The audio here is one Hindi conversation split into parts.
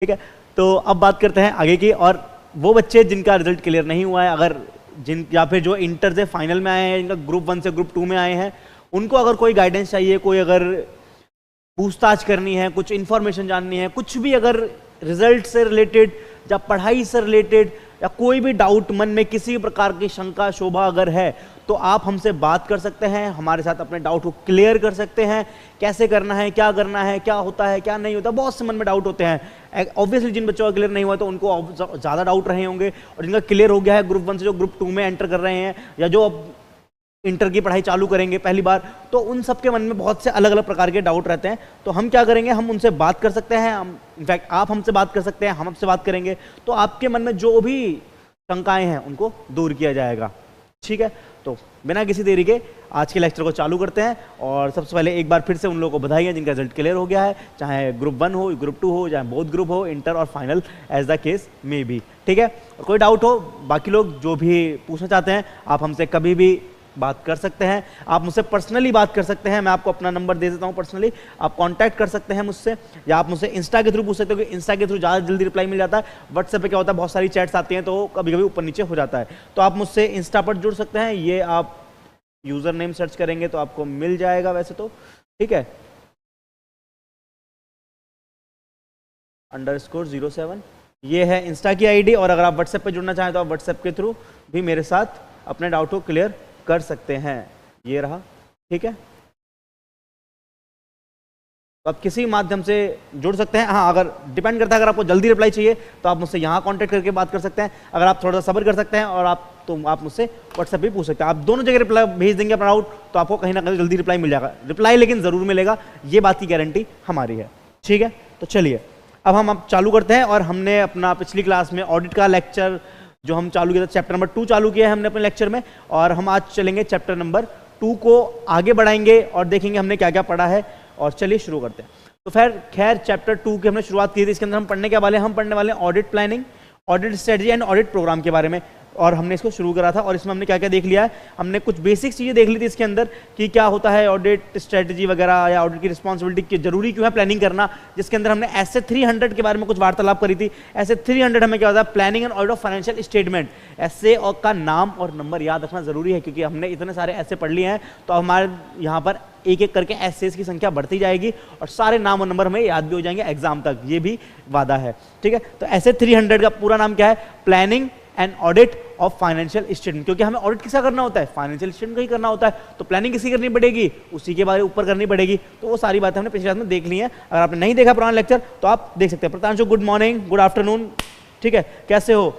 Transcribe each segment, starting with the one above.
ठीक है, तो अब बात करते हैं आगे की। और वो बच्चे जिनका रिजल्ट क्लियर नहीं हुआ है, अगर जिन या फिर जो इंटर से फाइनल में आए हैं, जिनका ग्रुप 1 से ग्रुप 2 में आए हैं, उनको अगर कोई गाइडेंस चाहिए, कोई अगर पूछताछ करनी है, कुछ इन्फॉर्मेशन जाननी है, कुछ भी अगर रिजल्ट से रिलेटेड या पढ़ाई से रिलेटेड या कोई भी डाउट मन में किसी प्रकार की शंका शोभा अगर है, तो आप हमसे बात कर सकते हैं, हमारे साथ अपने डाउट को क्लियर कर सकते हैं। कैसे करना है, क्या करना है, क्या होता है, क्या नहीं होता, बहुत से मन में डाउट होते हैं। ऑब्वियसली जिन बच्चों का क्लियर नहीं हुआ तो उनको ज़्यादा डाउट रहे होंगे, और जिनका क्लियर हो गया है ग्रुप 1 से जो ग्रुप 2 में एंटर कर रहे हैं, या जो अब इंटर की पढ़ाई चालू करेंगे पहली बार, तो उन सबके मन में बहुत से अलग अलग प्रकार के डाउट रहते हैं। तो हम क्या करेंगे, हम उनसे बात कर सकते हैं, हम इनफैक्ट आप हमसे बात कर सकते हैं, हम आपसे बात करेंगे, तो आपके मन में जो भी शंकाएं हैं उनको दूर किया जाएगा। ठीक है, तो बिना किसी देरी के आज के लेक्चर को चालू करते हैं। और सबसे पहले एक बार फिर से उन लोगों को बधाई है जिनका रिजल्ट क्लियर हो गया है, चाहे ग्रुप 1 हो, ग्रुप 2 हो, चाहे बोथ ग्रुप हो, इंटर और final, as the case may be. ठीक है, और कोई डाउट हो, बाकी लोग जो भी पूछना चाहते हैं आप हमसे कभी भी बात कर सकते हैं। आप मुझसे पर्सनली बात कर सकते हैं, मैं आपको अपना नंबर दे देता हूं, पर्सनली आप कांटेक्ट कर सकते हैं मुझसे, या आप मुझसे इंस्टा के थ्रू पूछ सकते हो, क्योंकि इंस्टा के थ्रू ज़्यादा जल्दी रिप्लाई मिल जाता है। व्हाट्सएप पे क्या होता है, बहुत सारी चैट्स आती हैं तो कभी कभी ऊपर नीचे हो जाता है। तो आप मुझसे इंस्टा पर जुड़ सकते हैं, ये आप यूजर नेम सर्च करेंगे तो आपको मिल जाएगा वैसे तो। ठीक है, _07 ये है इंस्टा की आईडी। और अगर आप व्हाट्सएप पे जुड़ना चाहें तो आप व्हाट्सएप के थ्रू भी मेरे साथ अपने डाउट को क्लियर कर सकते हैं, ये रहा। ठीक है, तो आप किसी माध्यम से जुड़ सकते हैं। हाँ, अगर डिपेंड करता है, अगर आपको जल्दी रिप्लाई चाहिए तो आप मुझसे यहाँ कांटेक्ट करके बात कर सकते हैं। अगर आप थोड़ा सा सब्र कर सकते हैं और आप मुझसे व्हाट्सएप भी पूछ सकते हैं। आप दोनों जगह रिप्लाई भेज देंगे अपना डाउट तो आपको कहीं ना कहीं जल्दी रिप्लाई मिल जाएगा। रिप्लाई लेकिन जरूर मिलेगा, ये बात की गारंटी हमारी है। ठीक है, तो चलिए अब हम चालू करते हैं। और हमने अपना पिछली क्लास में ऑडिट का लेक्चर जो हम चालू किया था, चैप्टर नंबर 2 चालू किया है हमने अपने लेक्चर में, और हम आज चलेंगे चैप्टर नंबर 2 को आगे बढ़ाएंगे और देखेंगे हमने क्या क्या पढ़ा है। और चलिए शुरू करते हैं। तो खैर चैप्टर 2 की हमने शुरुआत की थी। इसके अंदर हम पढ़ने क्या वाले हैं, हम पढ़ने वाले हैं audit planning, audit strategy and audit programme के बारे में। और हमने इसको शुरू करा था और इसमें हमने क्या क्या देख लिया है, हमने कुछ बेसिक चीज़ें देख ली थी इसके अंदर कि क्या होता है ऑडिट स्ट्रेटजी वगैरह, या ऑडिट की रिस्पॉन्सिबिलिटी की जरूरी क्यों है प्लानिंग करना, जिसके अंदर हमने ऐसे 300 के बारे में कुछ वार्तालाप करी थी। ऐसे 300 हमें क्या होता है, planning and audit of financial statement. ऐसे और का नाम और नंबर याद रखना जरूरी है, क्योंकि हमने इतने सारे ऐसे पढ़ लिए हैं तो हमारे यहाँ पर एक एक करके ऐसे की संख्या बढ़ती जाएगी और सारे नाम और नंबर हमें याद भी हो जाएंगे एग्जाम तक, ये भी वादा है। ठीक है, तो ऐसे 300 का पूरा नाम क्या है, planning and audit of financial statement. क्योंकि हमें ऑडिट किसका करना होता है, फाइनेंशियल स्टेटमेंट का ही करना होता है, तो प्लानिंग किसकी करनी पड़ेगी, उसी के बारे ऊपर करनी पड़ेगी। तो वो सारी बातें हमने पिछले क्लास में देख ली हैं। अगर आपने नहीं देखा पुराना लेक्चर तो आप देख सकते हैं। प्रतांशु गुड मॉर्निंग, गुड आफ्टरनून। ठीक है, कैसे हो?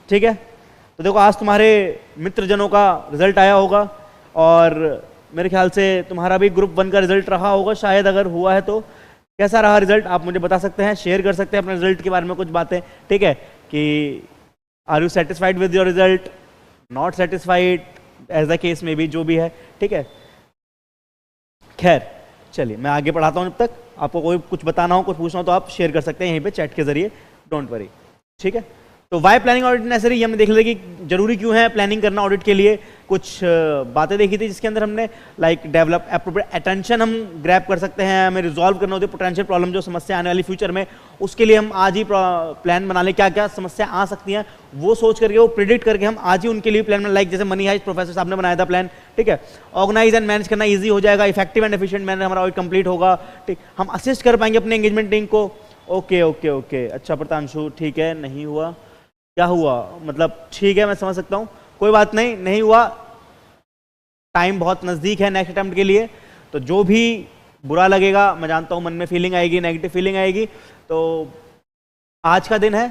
ठीक है, तो देखो आज तुम्हारे मित्रजनों का रिजल्ट आया होगा और मेरे ख्याल से तुम्हारा भी ग्रुप 1 का रिजल्ट रहा होगा शायद। अगर हुआ है तो कैसा रहा रिजल्ट, आप मुझे बता सकते हैं, शेयर कर सकते हैं अपने रिजल्ट के बारे में कुछ बातें। ठीक है, कि are you satisfied with your result, not satisfied, as the case में भी जो भी है। ठीक है, खैर चलिए मैं आगे पढ़ाता हूँ। जब तक आपको कोई कुछ बताना हो, कुछ पूछना हो तो आप शेयर कर सकते हैं यहीं पे चैट के जरिए, डोंट वरी। ठीक है, तो वाई प्लानिंग ऑडिट नेसेसरी, हमने देख लिया कि जरूरी क्यों है प्लानिंग करना ऑडिट के लिए। कुछ बातें देखी थी जिसके अंदर हमने लाइक डेवलप एप्रोप्रिएट अटेंशन हम ग्रैब कर सकते हैं, हमें रिजॉल्व करना होती है पोटेंशियल प्रॉब्लम, जो समस्या आने वाली फ्यूचर में, उसके लिए हम आज ही प्लान बना लें क्या क्या समस्या आ सकती हैं, वो सोच करके, वो प्रिडिक्ट करके हम आज ही उनके लिए प्लान बना, लाइक जैसे मनी हाइस्ट प्रोफेसर साहब ने बनाया था प्लान। ठीक है, ऑर्गेनाइज एंड मैनेज करना ईजी हो जाएगा, इफेक्टिव एंड एफिशिएंट मैनर हमारा ऑडिट कंप्लीट होगा। ठीक, हम असिस्ट कर पाएंगे अपने एंगेजमेंट टीम को। ओके ओके ओके, अच्छा प्रतांशु ठीक है, नहीं हुआ, क्या हुआ मतलब, ठीक है मैं समझ सकता हूँ, कोई बात नहीं, नहीं हुआ, टाइम बहुत नज़दीक है नेक्स्ट अटेम्प्ट के लिए। तो जो भी बुरा लगेगा, मैं जानता हूँ मन में फीलिंग आएगी, नेगेटिव फीलिंग आएगी, तो आज का दिन है,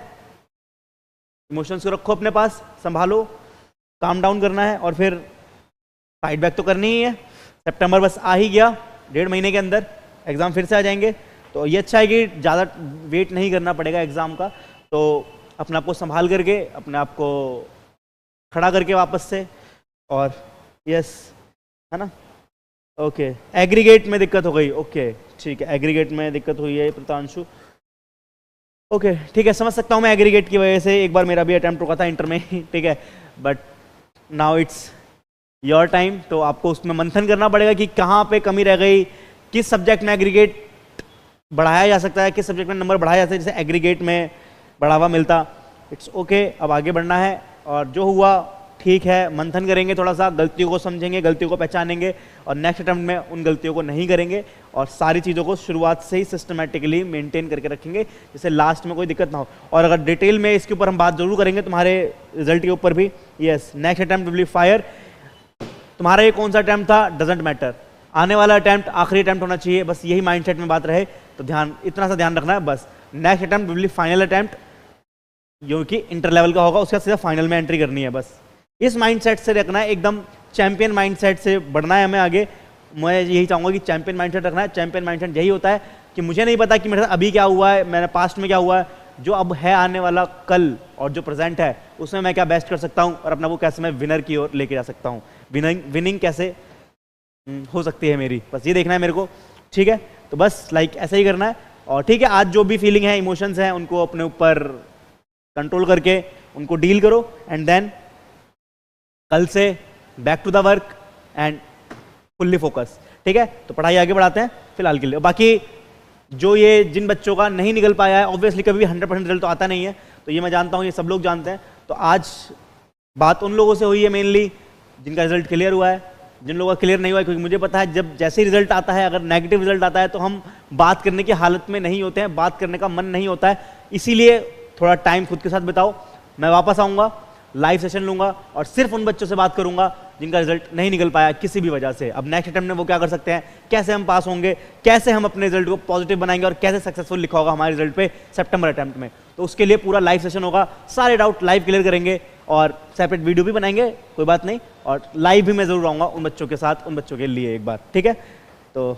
इमोशंस को रखो अपने पास, संभालो, काम डाउन करना है और फिर फाइट बैक तो करनी ही है। सितंबर बस आ ही गया, 1.5 महीने के अंदर एग्ज़ाम फिर से आ जाएंगे, तो ये अच्छा है कि ज़्यादा वेट नहीं करना पड़ेगा एग्ज़ाम का। तो अपने आप को संभाल करके, अपने आप को खड़ा करके वापस से, और यस है ना, ओके। एग्रीगेट में दिक्कत हो गई, ओके ठीक है, एग्रीगेट में दिक्कत हुई है प्रतांशु, ओके ठीक है, समझ सकता हूँ मैं, एग्रीगेट की वजह से एक बार मेरा भी अटेम्प्ट रुका था इंटर में। ठीक है, but now it's your time, तो आपको उसमें मंथन करना पड़ेगा कि कहाँ पे कमी रह गई, किस सब्जेक्ट में एग्रीगेट बढ़ाया जा सकता है, किस सब्जेक्ट में नंबर बढ़ाया जा सकता है, जैसे एग्रीगेट में बढ़ावा मिलता। इट्स ओके, अब आगे बढ़ना है और जो हुआ ठीक है, मंथन करेंगे, थोड़ा सा गलतियों को समझेंगे, गलतियों को पहचानेंगे और नेक्स्ट अटेम्प्ट में उन गलतियों को नहीं करेंगे और सारी चीज़ों को शुरुआत से ही सिस्टमेटिकली मेंटेन करके रखेंगे जिससे लास्ट में कोई दिक्कत ना हो। और अगर डिटेल में इसके ऊपर हम बात जरूर करेंगे तुम्हारे रिजल्ट के ऊपर भी। Yes, next attempt will be fire. तुम्हारा ये कौन सा अटेम्प्ट था डजेंट मैटर, आने वाला अटेम्प्ट आखिरी अटेम्प्ट होना चाहिए, बस यही माइंडसेट में बात रहे तो ध्यान, इतना सा ध्यान रखना है बस। Next attempt will be final attempt, जो कि इंटर लेवल का होगा, उसके बाद सीधा फाइनल में एंट्री करनी है। बस इस माइंडसेट से रखना है, एकदम चैंपियन माइंडसेट से बढ़ना है हमें आगे। मैं यही चाहूँगा कि चैंपियन माइंडसेट रखना है। चैंपियन माइंडसेट यही होता है कि मुझे नहीं पता कि मेरे साथ अभी क्या हुआ है, मैंने पास्ट में क्या हुआ है, जो अब है आने वाला कल और जो प्रेजेंट है उसमें मैं क्या बेस्ट कर सकता हूँ और अपना वो कैसे मैं विनर की ओर लेके जा सकता हूँ, विनिंग कैसे हो सकती है मेरी, बस ये देखना है मेरे को। ठीक है, तो बस लाइक ऐसा ही करना है। और ठीक है, आज जो भी फीलिंग है, इमोशंस हैं, उनको अपने ऊपर कंट्रोल करके उनको डील करो एंड देन कल से back to the work and fully focus. ठीक है, तो पढ़ाई आगे बढ़ाते हैं फिलहाल के लिए। बाकी जो ये जिन बच्चों का नहीं निकल पाया है, ऑब्वियसली कभी भी 100% रिजल्ट तो आता नहीं है, तो ये मैं जानता हूँ, ये सब लोग जानते हैं। तो आज बात उन लोगों से हुई है मेनली जिनका रिजल्ट क्लियर हुआ है, जिन लोगों का क्लियर नहीं हुआ है, क्योंकि मुझे पता है जब जैसे ही रिजल्ट आता है, अगर नेगेटिव रिजल्ट आता है तो हम बात करने की हालत में नहीं होते हैं, बात करने का मन नहीं होता है। इसीलिए थोड़ा टाइम खुद के साथ बिताओ। मैं वापस आऊँगा, लाइव सेशन लूंगा और सिर्फ उन बच्चों से बात करूंगा जिनका रिजल्ट नहीं निकल पाया किसी भी वजह से। अब नेक्स्ट अटेम्प्ट में वो क्या कर सकते हैं, कैसे हम पास होंगे, कैसे हम अपने रिजल्ट को पॉजिटिव बनाएंगे और कैसे सक्सेसफुल लिखा होगा हमारे रिजल्ट पे सितंबर अटेम्प्ट में। तो उसके लिए पूरा लाइव सेशन होगा, सारे डाउट लाइव क्लियर करेंगे और सेपरेट वीडियो भी बनाएंगे, कोई बात नहीं, और लाइव भी मैं जरूर आऊँगा उन बच्चों के साथ, उन बच्चों के लिए एक बार। ठीक है, तो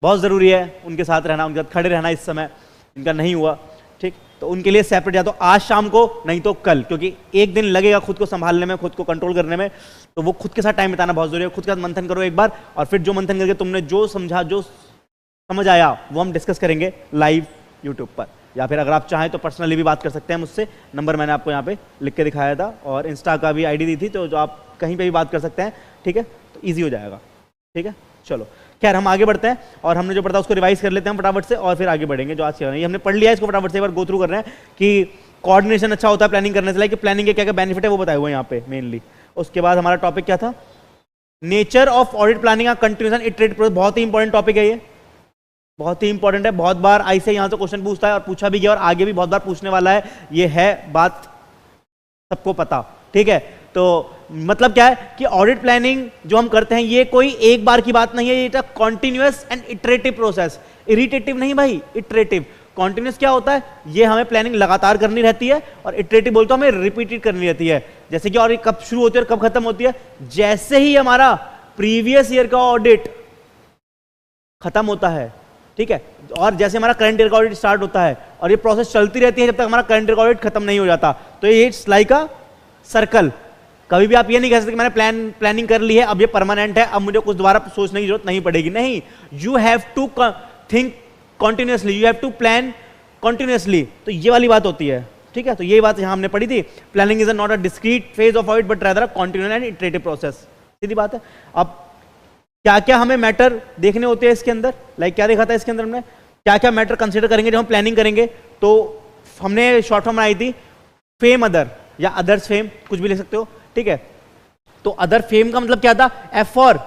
बहुत ज़रूरी है उनके साथ रहना, उनके साथ खड़े रहना इस समय इनका नहीं हुआ। ठीक, तो उनके लिए सेपरेट या तो आज शाम को नहीं तो कल, क्योंकि एक दिन लगेगा खुद को संभालने में, खुद को कंट्रोल करने में, तो वो खुद के साथ टाइम बिताना बहुत जरूरी है। खुद के साथ मंथन करो एक बार और फिर जो मंथन करके तुमने जो समझा, जो समझ आया, वो हम डिस्कस करेंगे लाइव यूट्यूब पर, या फिर अगर आप चाहें तो पर्सनली भी बात कर सकते हैं मुझसे। नंबर मैंने आपको यहाँ पे लिख के दिखाया था और इंस्टा का भी आईडी दी थी, तो जो आप कहीं पे भी बात कर सकते हैं। ठीक है, तो ईजी हो जाएगा। ठीक है, चलो खैर हम आगे बढ़ते हैं और हमने जो पढ़ा उसको रिवाइज कर लेते हैं फटाफट से और फिर आगे बढ़ेंगे। जो आज के हमने पढ़ लिया है इसको फटाफट से एक बार गो थ्रू कर रहे हैं कि कोऑर्डिनेशन अच्छा होता है प्लानिंग करने से, लाइक प्लानिंग के क्या क्या बेनिफिट है वो बताए हुए हैं यहाँ पे मेनली। उसके बाद हमारा टॉपिक क्या था, नेचर ऑफ ऑडिट प्लानिंग का कंटिन्यूएशन इटरेटिव प्रोसेस। बहुत ही इंपॉर्टेंट टॉपिक है ये, बहुत ही इंपॉर्टेंट है, बहुत बार आई से यहाँ से क्वेश्चन पूछता है और पूछा भी गया और आगे भी बहुत बार पूछने वाला है, ये है बात सबको पता। ठीक है, तो मतलब क्या है कि ऑडिट प्लानिंग जो हम करते हैं ये कोई एक बार की बात नहीं है, ये continuous and iterative process. Irritative नहीं भाई, इटरेटिव। कॉन्टिन्यूअस क्या होता है, ये हमें प्लानिंग लगातार करनी रहती है और इटरेटिव बोलते हमें रिपीटेड करनी रहती है। जैसे कि और ये कब शुरू होती है और कब खत्म होती है, जैसे ही हमारा प्रीवियस ईयर का ऑडिट खत्म होता है, ठीक है, और जैसे हमारा करंट ईयर का ऑडिट स्टार्ट होता है और ये प्रोसेस चलती रहती है जब तक हमारा करंट ईयर का ऑडिट खत्म नहीं हो जाता। तो ये इट्स लाइक अ सर्कल। कभी भी आप ये नहीं कह सकते कि मैंने प्लानिंग कर ली है, अब ये परमानेंट है, अब मुझे कुछ दोबारा सोचने की जरूरत नहीं पड़ेगी। नहीं, you have to think continuously, you have to plan continuously. तो ये वाली बात होती है। ठीक है, तो ये बात यहां हमने पढ़ी थी, planning is not a discrete phase of audit but rather a continuous and iterative process. सीधी बात है। अब क्या क्या हमें मैटर देखने होते हैं इसके अंदर, लाइक क्या देखा था इसके अंदर हमने, क्या क्या मैटर कंसिडर करेंगे जब हम प्लानिंग करेंगे। तो हमने शॉर्ट फॉर्म बनाई थी फेम अदर या अदर्स फेम, कुछ भी लिख सकते हो। ठीक है, तो अदर फेम का मतलब क्या था, F for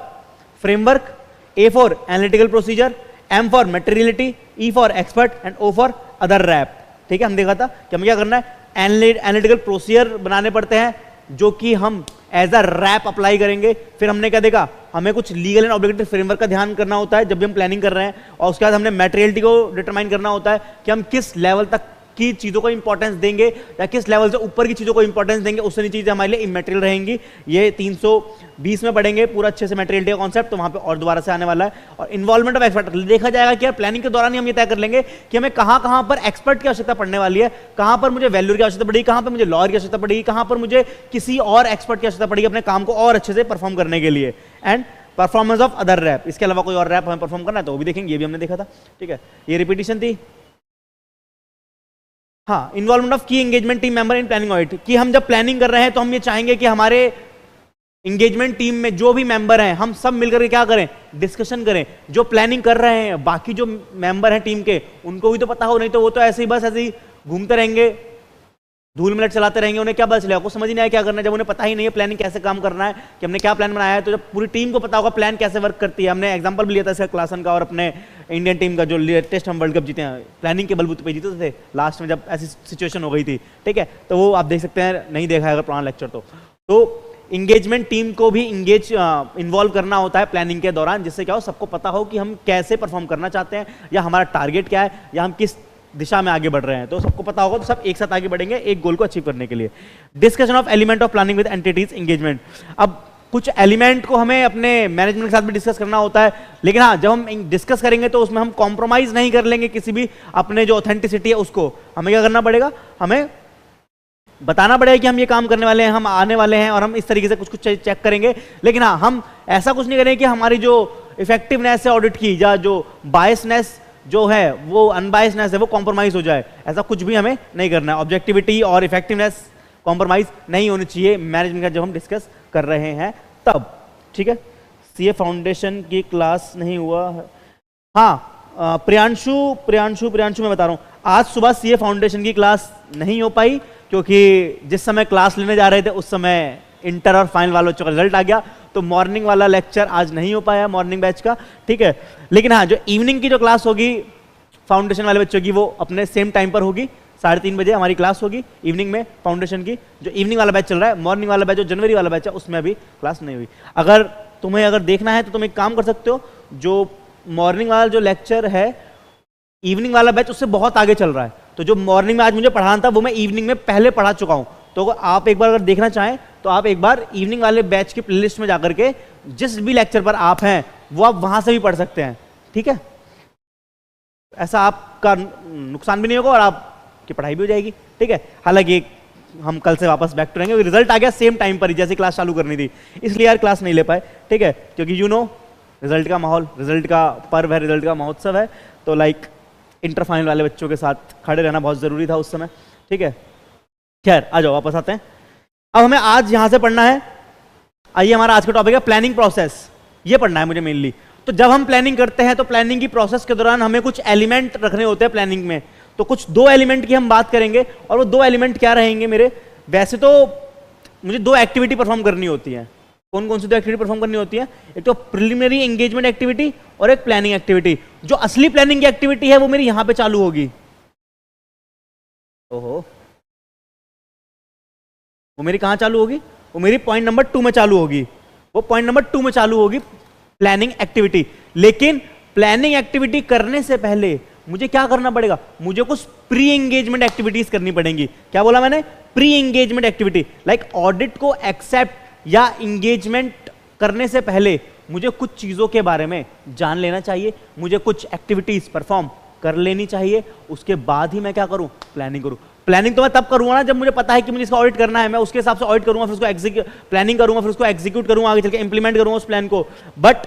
framework, A for analytical procedure, M for materiality, E for expert and O for other rap. ठीक है, हम देखा था कि हमें क्या करना है, एनालिटिकल प्रोसीजर बनाने पड़ते हैं जो कि हम एज अ रैप अप्लाई करेंगे। फिर हमने क्या देखा, हमें कुछ लीगल एंड ऑब्लिगेटरी फ्रेमवर्क का ध्यान करना होता है जब भी हम प्लानिंग कर रहे हैं, और उसके बाद हमने मटेरियलिटी को डिटरमाइन करना होता है कि हम किस लेवल तक की चीजों को इंपॉर्टेंस देंगे या किस लेवल से ऊपर की चीजों को इंपॉर्टेंस देंगे, उससे नीचे चीजें हमारे लिए इमटेरियल रहेंगी। ये 320 में पढ़ेंगे पूरा अच्छे से मटेरियलिटी का कॉन्सेप्ट, तो वहां पे और दोबारा से आने वाला है। और इन्वॉल्वमेंट ऑफ एक्सपर्ट देखा जाएगा कि यार प्लानिंग के दौरान ही हम ये तय कर लेंगे कि हमें कहां पर एक्सपर्ट की आवश्यकता पड़ने वाली है, कहां पर मुझे वैल्यूर की आवश्यकता पड़ेगी, कहां पर मुझे लॉयर की आवश्यकता पड़ेगी, कहां पर मुझे किसी और एक्सपर्ट की आवश्यकता पड़ेगी अपने काम को और अच्छे से परफॉर्म करने के लिए। And performance of other rap, इसके अलावा कोई और रैप हमें परफॉर्म करना है तो वो भी देखेंगे, ये भी हमने देखा था। ठीक है, ये रिपीटिशन थी। हाँ, इन्वॉल्वमेंट ऑफ की engagement team member in planning audit, कि हम जब प्लानिंग कर रहे हैं तो हम ये चाहेंगे कि हमारे इंगेजमेंट टीम में जो भी मेंबर हैं हम सब मिलकर के क्या करें, डिस्कशन करें। जो प्लानिंग कर रहे हैं बाकी जो मेंबर हैं टीम के, उनको भी तो पता हो, नहीं तो वो तो ऐसे ही बस ऐसे ही घूमते रहेंगे, धूल मिनट चलाते रहेंगे, उन्हें क्या पता चलेगा, कुछ समझ नहीं आया क्या करना है। जब उन्हें पता ही नहीं है प्लानिंग कैसे काम करना है, कि हमने क्या प्लान बनाया है, तो जब पूरी टीम को पता होगा प्लान कैसे वर्क करती है। हमने एग्जांपल भी लिया था इसका क्लासन का और अपने इंडियन टीम का, जो लेटेस्ट हम वर्ल्ड कप जीते हैं प्लानिंग के बलबूते पे जीते थे लास्ट में, जब ऐसी सिचुएशन हो गई थी। ठीक है, तो वो आप देख सकते हैं, नहीं देखा है अगर पुराना लेक्चर तो इंगेजमेंट टीम को भी इन्वॉल्व करना होता है प्लानिंग के दौरान, जिससे क्या हो, सबको पता हो कि हम कैसे परफॉर्म करना चाहते हैं, या हमारा टारगेट क्या है, या हम किस दिशा में आगे बढ़ रहे हैं। तो सबको पता होगा तो सब एक साथ आगे बढ़ेंगे एक गोल को अचीव करने के लिए। Discussion of element of planning with entities engagement. अब कुछ एलिमेंट को हमें अपने मैनेजमेंट के साथ भी डिस्कस करना होता है, लेकिन हाँ, जब हम डिस्कस करेंगे तो उसमें हम कॉम्प्रोमाइज नहीं कर लेंगे किसी भी अपने जो ऑथेंटिसिटी है उसको। हमें क्या करना पड़ेगा, हमें बताना पड़ेगा कि हम ये काम करने वाले हैं, हम आने वाले हैं, और हम इस तरीके से कुछ कुछ चेक करेंगे। लेकिन हाँ, हम ऐसा कुछ नहीं करेंगे कि हमारी जो इफेक्टिवनेस है ऑडिट की, या जो बायसनेस जो है वो अनबायसनेस है वो कॉम्प्रोमाइज हो जाए, ऐसा कुछ भी हमें नहीं करना है। ऑब्जेक्टिविटी और इफेक्टिवनेस कॉम्प्रोमाइज नहीं होनी चाहिए मैनेजमेंट का जब हम डिस्कस कर रहे हैं तब। ठीक है, सीए फाउंडेशन की क्लास नहीं हुआ है। हाँ, प्रियांशु मैं बता रहा हूँ, आज सुबह सीए फाउंडेशन की क्लास नहीं हो पाई, क्योंकि जिस समय क्लास लेने जा रहे थे उस समय इंटर और फाइनल वालों का रिजल्ट आ गया, तो मॉर्निंग वाला लेक्चर आज नहीं हो पाया मॉर्निंग बैच का। ठीक है, लेकिन हाँ, जो इवनिंग की जो क्लास होगी फाउंडेशन वाले बच्चों की, वो अपने सेम टाइम पर होगी, 3:30 बजे हमारी क्लास होगी इवनिंग में फाउंडेशन की। जो इवनिंग वाला बैच चल रहा है, मॉर्निंग वाला बैच जो जनवरी वाला बैच है उसमें अभी क्लास नहीं हुई। अगर तुम्हें देखना है तो तुम एक काम कर सकते हो, जो मॉर्निंग वाला जो लेक्चर है इवनिंग वाला बैच उससे बहुत आगे चल रहा है, तो जो मॉर्निंग में आज मुझे पढ़ाना था वो मैं इवनिंग में पहले पढ़ा चुका हूं। तो आप एक बार अगर देखना चाहें तो आप एक बार इवनिंग वाले बैच की प्लेलिस्ट में जाकर के जिस भी लेक्चर पर आप हैं वो आप वहां से भी पढ़ सकते हैं। ठीक है, ऐसा आपका नुकसान भी नहीं होगा और आपकी पढ़ाई भी हो जाएगी। ठीक है, हालांकि हम कल से वापस बैक टू रहेंगे, रिजल्ट आ गया सेम टाइम पर ही जैसे क्लास चालू करनी थी, इसलिए यार क्लास नहीं ले पाए। ठीक है, क्योंकि रिजल्ट का माहौल, रिजल्ट का पर्व है, रिजल्ट का महोत्सव है, तो लाइक इंटर फाइनल वाले बच्चों के साथ खड़े रहना बहुत जरूरी था उस समय। ठीक है, खैर आ जाओ वापस आते हैं। अब हमें आज यहां से पढ़ना है, आइए हमारा आज का टॉपिक है प्लानिंग प्रोसेस, ये पढ़ना है मुझे मेनली। तो जब हम प्लानिंग करते हैं तो प्लानिंग की प्रोसेस के दौरान हमें कुछ एलिमेंट रखने होते हैं प्लानिंग में, तो कुछ 2 एलिमेंट की हम बात करेंगे। और वो 2 एलिमेंट क्या रहेंगे मेरे, वैसे तो मुझे 2 एक्टिविटी परफॉर्म करनी होती है। कौन कौन सी 2 एक्टिविटी परफॉर्म करनी होती है, एक तो प्रिलिमिनरी एंगेजमेंट एक्टिविटी और एक प्लानिंग एक्टिविटी। जो असली प्लानिंग की एक्टिविटी है वो मेरी यहां पे चालू होगी। ओहो, वो मेरी कहां चालू होगी, वो मेरी पॉइंट नंबर 2 में चालू होगी, वो पॉइंट नंबर 2 में चालू होगी प्लानिंग एक्टिविटी। लेकिन प्लानिंग एक्टिविटी करने से पहले मुझे क्या करना पड़ेगा, मुझे कुछ प्री एंगेजमेंट एक्टिविटीज करनी पड़ेंगी। क्या बोला मैंने, pre engagement activity. Like audit को एक्सेप्ट या एंगेजमेंट करने से पहले मुझे कुछ चीजों के बारे में जान लेना चाहिए, मुझे कुछ एक्टिविटीज परफॉर्म कर लेनी चाहिए, उसके बाद ही मैं क्या करूं, प्लानिंग करूं। प्लानिंग तो मैं तब करूंगा ना जब मुझे पता है कि मुझे इसका ऑडिट करना है, मैं उसके हिसाब से ऑडिट करूंगा, फिर उसको प्लानिंग करूंगा, फिर उसको एग्जीक्यूट करूंगा, आगे चल के इंप्लीमेंट करूंगा उस प्लान को। बट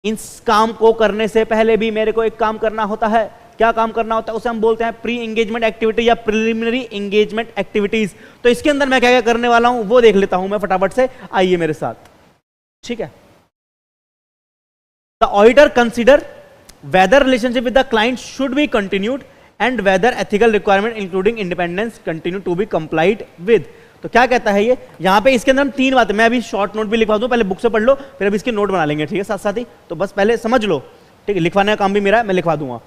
इस काम को करने से पहले भी मेरे को एक काम करना होता है। क्या काम करना होता है, उसे हम बोलते हैं प्री एंगेजमेंट एक्टिविटी या प्रिलिमिनरी एंगेजमेंट एक्टिविटीज। तो इसके अंदर मैं क्या क्या करने वाला हूं वो देख लेता हूं मैं फटाफट से, आइए मेरे साथ। ठीक है, the auditor consider whether relationship with the client should be continued and whether ethical requirement including independence continue to be complied with। तो क्या कहता है ये, यहाँ पे इसके अंदर हम 3 बातें, मैं अभी शॉर्ट नोट भी लिखवा दूं, पहले बुक से पढ़ लो, फिर अभी इसके नोट बना लेंगे। ठीक है, साथ साथ ही, तो बस पहले समझ लो। ठीक है, लिखवाने का काम भी मेरा है, मैं लिखवा दूंगा।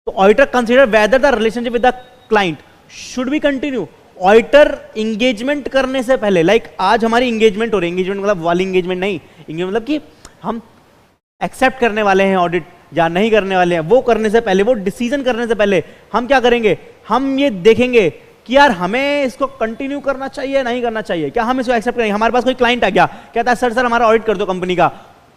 तो auditor consider whether the relationship with the client should be continue. Auditor engagement करने से पहले, लाइक आज हमारी इंगेजमेंट हो रही है, इंगेजमेंट मतलब वाली इंगेजमेंट नहीं, इंगेजमेंट मतलब कि हम एक्सेप्ट करने वाले हैं ऑडिट या नहीं करने वाले हैं, वो करने से पहले, वो डिसीजन करने से पहले हम क्या करेंगे, हम ये देखेंगे कि यार हमें इसको कंटिन्यू करना चाहिए नहीं करना चाहिए, क्या हम इसको एक्सेप्ट करेंगे। हमारे पास कोई क्लाइंट आ गया, कहता है सर हमारा ऑडिट कर दो कंपनी का,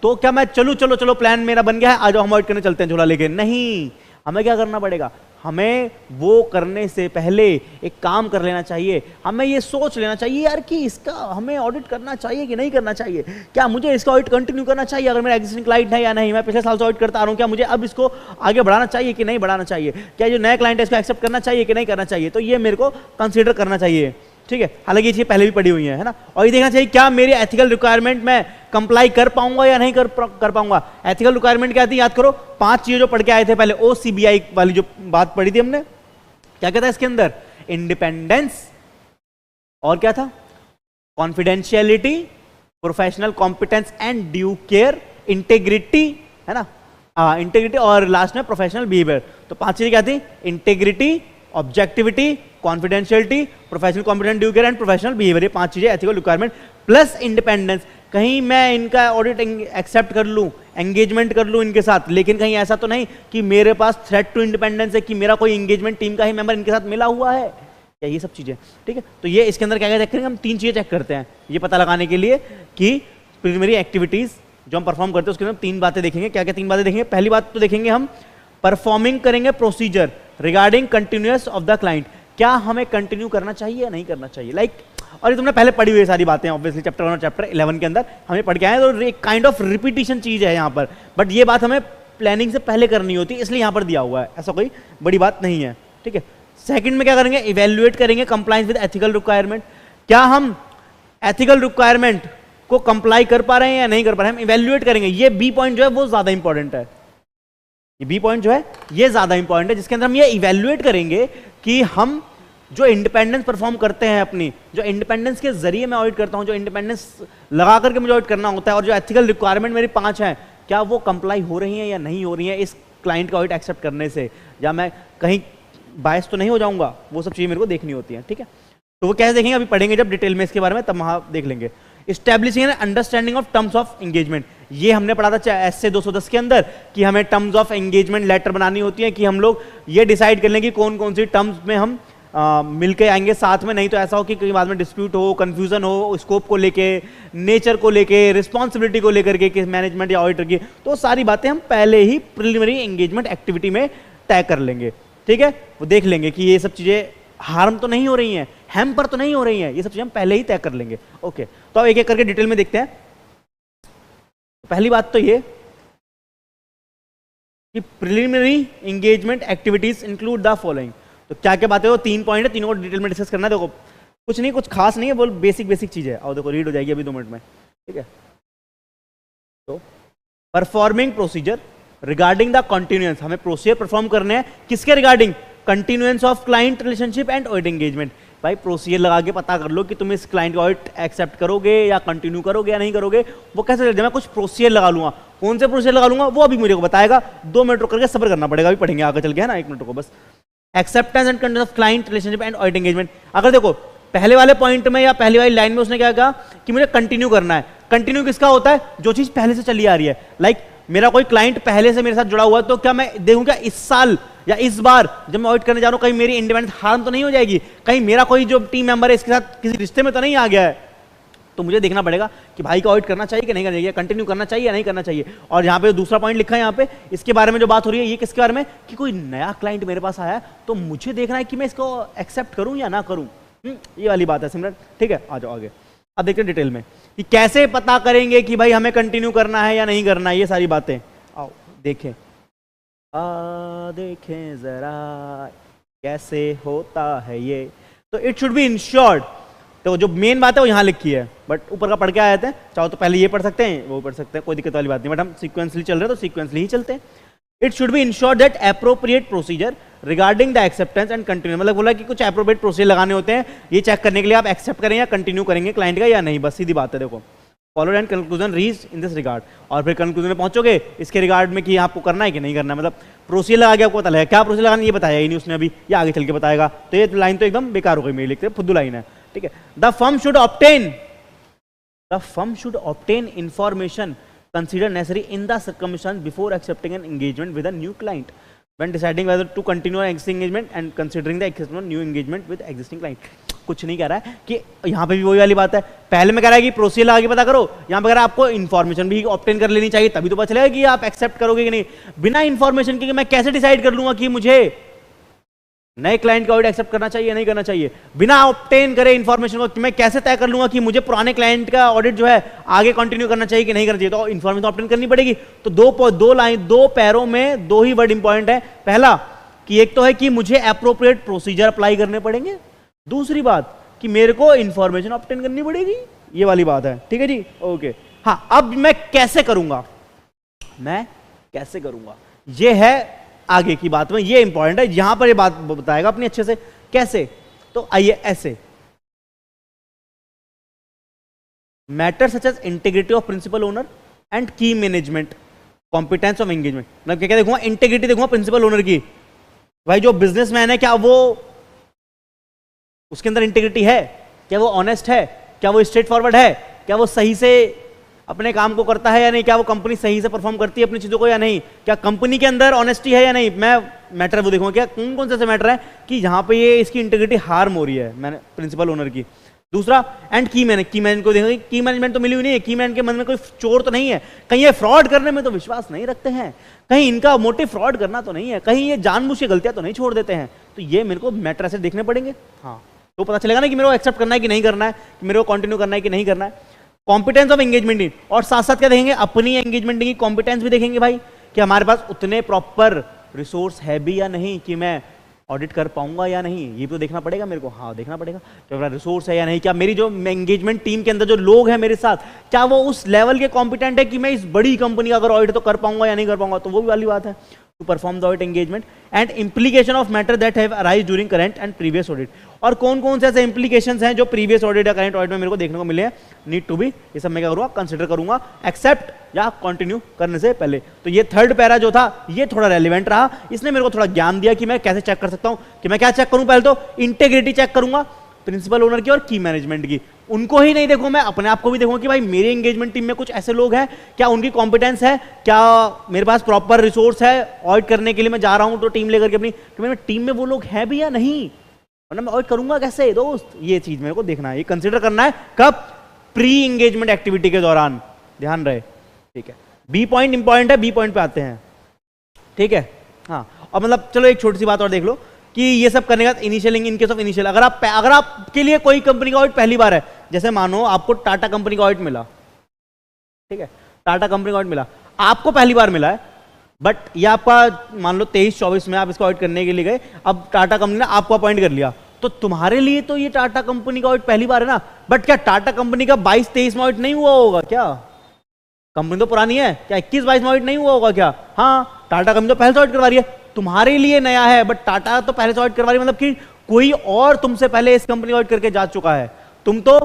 तो क्या मैं चलो प्लान मेरा बन गया है, आ जाओ हम ऑडिट करने चलते हैं झोला लेके। नहीं, हमें क्या करना पड़ेगा, हमें वो करने से पहले एक काम कर लेना चाहिए, हमें ये सोच लेना चाहिए यार कि इसका हमें ऑडिट करना चाहिए कि नहीं करना चाहिए, क्या मुझे इसका ऑडिट कंटिन्यू करना चाहिए अगर मेरा एग्जिस्टिंग क्लाइंट है या नहीं, मैं पिछले साल से ऑडिट करता आ रहा हूँ, क्या मुझे अब इसको आगे बढ़ाना चाहिए कि नहीं बढ़ाना चाहिए, क्या जो नया क्लाइंट है इसको एक्सेप्ट करना चाहिए कि नहीं करना चाहिए। तो ये मेरे को कंसिडर करना चाहिए। ठीक है, हालांकि ये चीज़ पहले भी पड़ी हुई है ना। और ये देखना चाहिए क्या मेरी एथिकल रिक्वायरमेंट में कंप्लाई कर पाऊंगा या नहीं कर पाऊंगा। एथिकल रिक्वायरमेंट क्या थी, याद करो, 5 चीजें जो पढ़ के आए थे पहले, OCBI वाली जो बात पढ़ी थी हमने, क्या कहता है इसके अंदर, इंडिपेंडेंस, और क्या था, confidentiality, professional competence and due care, integrity, है ना, इंटेग्रिटी, और लास्ट में प्रोफेशनल बिहेवियर। तो 5 चीजें क्या थी, integrity, objectivity, confidentiality, professional competence, due care and professional behaviour, ये 5 चीजें एथिकल रिक्वायरमेंट प्लस इंडिपेंडेंस। कहीं मैं इनका ऑडिट एक्सेप्ट कर लूं, एंगेजमेंट कर लूं इनके साथ, लेकिन कहीं ऐसा तो नहीं कि मेरे पास थ्रेट टू इंडिपेंडेंस है, कि मेरा कोई एंगेजमेंट टीम का ही मेंबर इनके साथ मिला हुआ है, या ये सब चीजें। ठीक है, तो ये इसके अंदर क्या चेक करेंगे हम, 3 चीजें चेक करते हैं ये पता लगाने के लिए कि प्रीलिमिनरी एक्टिविटीज जो हम परफॉर्म करते हैं उसके अंदर 3 बातें देखेंगे। क्या क्या 3 बातें देखेंगे, पहली बात तो देखेंगे हम परफॉर्मिंग करेंगे procedure regarding continuous of the client, क्या हमें कंटिन्यू करना चाहिए या नहीं करना चाहिए, लाइक और ये तुमने पहले पढ़ी हुई है सारी बातें, ऑब्वियसली चैप्टर 1 और चैप्टर 11 के अंदर हमें पढ़ के आए, तो एक काइंड ऑफ रिपीटिशन चीज है यहाँ पर, बट ये बात हमें प्लानिंग से पहले करनी होती है, इसलिए यहाँ पर दिया हुआ है, ऐसा कोई बड़ी बात नहीं है। ठीक है, सेकंड में क्या करेंगे, इवेल्युएट करेंगे कंप्लायंस विद एथिकल रिक्वायरमेंट, क्या हम एथिकल रिक्वायरमेंट को कंप्लाई कर पा रहे हैं या नहीं कर पा रहे हैं, हम इवेल्युएट करेंगे। ये बी पॉइंट जो है वो ज्यादा इंपॉर्टेंट है, ये बी पॉइंट जो है ये ज्यादा इंपॉर्टेंट है, जिसके अंदर हम ये इवेल्युएट करेंगे कि हम जो इंडिपेंडेंस परफॉर्म करते हैं अपनी, जो इंडिपेंडेंस के जरिए मैं ऑडिट करता हूं, जो इंडिपेंडेंस लगा करके मुझे ऑडिट करना होता है, और जो एथिकल रिक्वायरमेंट मेरी 5 हैं, क्या वो कंप्लाई हो रही हैं या नहीं हो रही हैं इस क्लाइंट का ऑडिट एक्सेप्ट करने से, या मैं कहीं बायस तो नहीं हो जाऊंगा, वो सब चीजें मेरे को देखनी होती हैं। ठीक है, तो वो कैसे देखेंगे, अभी पढ़ेंगे जब डिटेल में इसके बारे में, तब वहां देख लेंगे। Establishing an understanding of terms of engagement, ये हमने पढ़ा था एस से 210 के अंदर कि हमें टर्म्स ऑफ एंगेजमेंट लेटर बनानी होती है, कि हम लोग ये डिसाइड कर लें कि कौन कौन सी टर्म्स में हम मिलके आएंगे साथ में, नहीं तो ऐसा हो कि कहीं बाद में डिस्प्यूट हो, कंफ्यूजन हो, स्कोप को लेके, नेचर को लेके, रिस्पॉन्सिबिलिटी को लेकर के मैनेजमेंट या ऑडिटर की, तो सारी बातें हम पहले ही प्रिलिमिनरी एंगेजमेंट एक्टिविटी में तय कर लेंगे। ठीक है, वो देख लेंगे कि ये सब चीजें हार्म तो नहीं हो रही हैं, हैम्पर तो नहीं हो रही हैं, ये सब चीजें हम पहले ही तय कर लेंगे। ओके, तो अब एक एक करके डिटेल में देखते हैं। पहली बात तो ये कि preliminary engagement activities include the following, तो क्या क्या बातें, वो 3 पॉइंट है, तीनों को डिटेल में डिस्कस करना है। देखो कुछ नहीं, कुछ खास नहीं है, बोल बेसिक चीज है, और देखो रीड हो जाएगी अभी 2 मिनट में। ठीक है, तो performing procedure regarding the continuance, हमें प्रोसीजर परफॉर्म करने हैं किसके regarding, continuance of client relationship and audit engagement. भाई प्रोसीजर लगा के पता कर लो कि तुम इस क्लाइंट का ऑडिट एक्सेप्ट करोगे या कंटिन्यू करोगे या नहीं करोगे। वो कैसे, जब मैं कुछ प्रोसीजर लगा लूंगा, कौन से प्रोसीजर लगा लूंगा वो अभी मुझे को बताएगा, 2 मिनट रुक करके सब्र करना पड़ेगा, अभी पढ़ेंगे आगे चल के, है ना, 1 मिनट को बस। Acceptance and continuance of client relationship and audit engagement, अगर देखो पहले वाले पॉइंट में या पहली वाली लाइन में उसने क्या कहा कि मुझे कंटिन्यू करना है, कंटिन्यू किसका होता है, जो चीज पहले से चली आ रही है, लाइक मेरा कोई क्लाइंट पहले से मेरे साथ जुड़ा हुआ है, तो क्या मैं देखूं क्या इस साल या इस बार जब मैं ऑडिट करने जा रहा हूं कहीं मेरी इंडिपेंडेंस हार्म तो नहीं हो जाएगी, कहीं मेरा कोई जो टीम मेंबर है इसके साथ किसी रिश्ते में तो नहीं आ गया है, तो मुझे देखना पड़ेगा कि भाई का ऑडिट करना चाहिए कि नहीं करना चाहिए, कंटिन्यू करना चाहिए या नहीं करना चाहिए। और यहाँ पे दूसरा पॉइंट लिखा है, यहाँ पे इसके बारे में जो बात हो रही है, ये किसके बारे में, कि कोई नया क्लाइंट मेरे पास आया है तो मुझे देखना है कि मैं इसको एक्सेप्ट करूं या ना करूं, ये वाली बात है सिमरन। ठीक है, आ जाओ आगे। अब देखते हैं डिटेल में कि कैसे पता करेंगे कि भाई हमें कंटिन्यू करना है या नहीं करना है, ये सारी बातें आओ देखें। देखें जरा कैसे होता है ये, तो इट शुड बी इंश्योर्ड, तो जो मेन बात है वो यहाँ लिखी है, बट ऊपर का पढ़ के आए थे, चाहो तो पहले ये पढ़ सकते हैं वो पढ़ सकते हैं, कोई दिक्कत वाली बात नहीं, बट हम सीक्वेंसली चल रहे हैं तो सीक्वेंसली ही चलते हैं। It should be insured that appropriate procedure regarding the acceptance and continue, मतलब बोला कि कुछ एप्रोप्रिएट प्रोसीजर लगाने होते हैं, ये चेक करने के लिए आप एक्सेप्ट करें या कंटिन्यू करेंगे क्लाइंट का या नहीं, बस सीधी बात है। देखो followed and conclusion reach in this regard, और फिर कंक्लूजन में पहुंचोगे इसके रिगार्ड में कि आपको करना है कि नहीं करना है, मतलब प्रोसीजर लगा के आपको पता लगा क्या प्रोसीजर लगाना, ये बताया ही नहीं उसने अभी, ये आगे चल के बताएगा, तो ये लाइन तो एकदम बेकार हो गई मेरी, लिखते फुद्दू लाइन है। ठीक है, the firm should obtain information consider necessary in the circumstance before accepting an engagement with a new client when deciding whether to continue an existing engagement and considering the existing new engagement with existing client। कुछ नहीं कह रहा है कि यहाँ पे भी वही वाली बात है, पहले में कह रहा है कि प्रोसीजर लगा के पता करो, यहाँ पे कह रहा है आपको इन्फॉर्मेशन भी ऑब्टेन कर लेनी चाहिए, तभी तो पता चलेगा कि आप एक्सेप्ट करोगे कि नहीं। बिना इन्फॉर्मेशन के मैं कैसे डिसाइड कर लूंगा कि मुझे नए क्लाइंट का ऑडिट एक्सेप्ट करना चाहिए नहीं करना चाहिए, बिना ऑब्टेन करे इन्फॉर्मेशन को मैं कैसे तय कर लूंगा कि मुझे पुराने क्लाइंट का ऑडिट जो है आगे कंटिन्यू करना चाहिए कि नहीं करना चाहिए, तो इन्फॉर्मेशन ऑब्टेन करनी पड़ेगी। तो दो पैरों में 2 ही वर्ड इंपॉर्टेंट है, पहला कि एक तो है कि मुझे एप्रोप्रिएट प्रोसीजर अप्लाई करने पड़ेंगे, दूसरी बात कि मेरे को इंफॉर्मेशन ऑब्टेन करनी पड़ेगी, ये वाली बात है, ठीक है जी, ओके। हाँ, अब मैं कैसे करूंगा, मैं कैसे करूंगा, ये है आगे की बात में, ये इंपॉर्टेंट है, यहां पर ये बात बताएगा अपनी अच्छे से कैसे। तो आइए ऐसे, matter such as integrity of principal owner and key management, competence of engagement. मैं क्या देखूंगा, इंटीग्रिटी देखूंगा प्रिंसिपल ओनर की, भाई जो बिजनेसमैन है क्या वो, उसके अंदर इंटीग्रिटी है, क्या वो ऑनेस्ट है, क्या वो स्ट्रेट फॉरवर्ड है, क्या वो सही से अपने काम को करता है या नहीं, क्या वो कंपनी सही से परफॉर्म करती है अपनी चीजों को या नहीं, क्या कंपनी के अंदर ऑनेस्टी है या नहीं। मैं मैटर वो देखूंगा क्या कौन कौन से ऐसे मैटर है कि यहां पे ये इसकी इंटीग्रिटी हार्म हो रही है मैंने प्रिंसिपल ओनर की। दूसरा, एंड की मैनेजमेंट को देखोगे, की मैनेजमेंट तो मिली हुई नहीं है, की मैनेजमेंट के मन में कोई चोर तो नहीं है, कहीं ये फ्रॉड करने में तो विश्वास नहीं रखते हैं, कहीं इनका मोटिव फ्रॉड करना तो नहीं है, कहीं ये जानबूझ के गलतियां तो नहीं छोड़ देते हैं। तो ये मेरे को मैटर ऐसे देखने पड़ेंगे, हाँ, तो पता चलेगा ना कि मेरे को एक्सेप्ट करना है कि नहीं करना है, कि मेरे को कंटिन्यू करना है कि नहीं करना है। कॉम्पिटेंस ऑफ एंगेजमेंट इन, और साथ साथ क्या देखेंगे, अपनी एंगेजमेंट की कॉम्पिटेंस भी देखेंगे भाई, कि हमारे पास उतने प्रॉपर रिसोर्स है भी या नहीं, कि मैं ऑडिट कर पाऊंगा या नहीं, ये तो देखना पड़ेगा मेरे को, हाँ देखना पड़ेगा कि मेरा रिसोर्स है या नहीं, क्या मेरी जो एंगेजमेंट टीम के अंदर जो लोग हैं मेरे साथ, क्या वो उस लेवल के कॉम्पिटेंट है कि मैं इस बड़ी कंपनी का अगर ऑडिट तो कर पाऊंगा या नहीं कर पाऊंगा, तो वो भी वाली बात है। To perform the audit engagement and implication of matter that have arise during current and previous audit, और कौन कौन से ऐसे इंप्लीकेशंस हैं जो प्रीवियस ऑडिट या करंट ऑडिट में मेरे को देखने को मिले हैं, नीड टू बी, ये सब मैं क्या करूंगा, कंसिडर करूंगा एक्सेप्ट या कंटिन्यू करने से पहले। तो ये थर्ड पैरा जो था ये थोड़ा रेलिवेंट रहा, इसने मेरे को थोड़ा ज्ञान दिया कि मैं कैसे चेक कर सकता हूं, कि मैं क्या चेक करूं, पहले तो इंटीग्रिटी चेक करूंगा प्रिंसिपल ओनर की और की मैनेजमेंट की, उनको ही नहीं देखूं, मैं अपने आप को भी देखूं कि भाई मेरी एंगेजमेंट टीम में कुछ ऐसे लोग हैं, क्या उनकी कॉम्पिटेंस है, क्या मेरे पास प्रॉपर रिसोर्स है, ऑडिट करने के लिए मैं जा रहा हूं तो टीम लेकर के अपनी, कि मेरी टीम में वो लोग हैं भी या नहीं, वरना मैं ऑडिट करूंगा कैसे दोस्त, ये चीज मेरे को देखना है, ये कंसीडर करना है कब, प्री एंगेजमेंट एक्टिविटी के दौरान, ध्यान रहे, ठीक है। बी पॉइंट इंपॉर्टेंट है, बी पॉइंट पे आते हैं, ठीक है, हाँ। और मतलब चलो एक छोटी सी बात और देख लो कि ये सब करने का initial, in case of initial, अगर आपके लिए कोई कंपनी का ऑडिट पहली बार है, जैसे मानो आपको टाटा कंपनी का ऑडिट मिला, ठीक है, टाटा कंपनी का ऑडिट मिला, आपको पहली बार मिला है, बट ये आपका मान लो 23-24 में आप इसको ऑडिट करने के लिए गए, अब टाटा कंपनी ने आपको अपॉइंट कर लिया, तो तुम्हारे लिए तो ये टाटा कंपनी का ऑडिट पहली बार है ना, बट क्या टाटा कंपनी का 22-23 में ऑडिट नहीं हुआ होगा क्या, कंपनी तो पुरानी है, क्या 21-22 में ऑडिट नहीं हुआ होगा क्या, हाँ, टाटा कंपनी तो पहले से ऑडिट करवा रही है, तुम्हारे लिए नया है, बट टाटा तो पहले से ऑडिट करवा रही है, मतलब कि कोई और तुमसे पहले इस कंपनी ऑडिट करके जा चुका है, तुम तो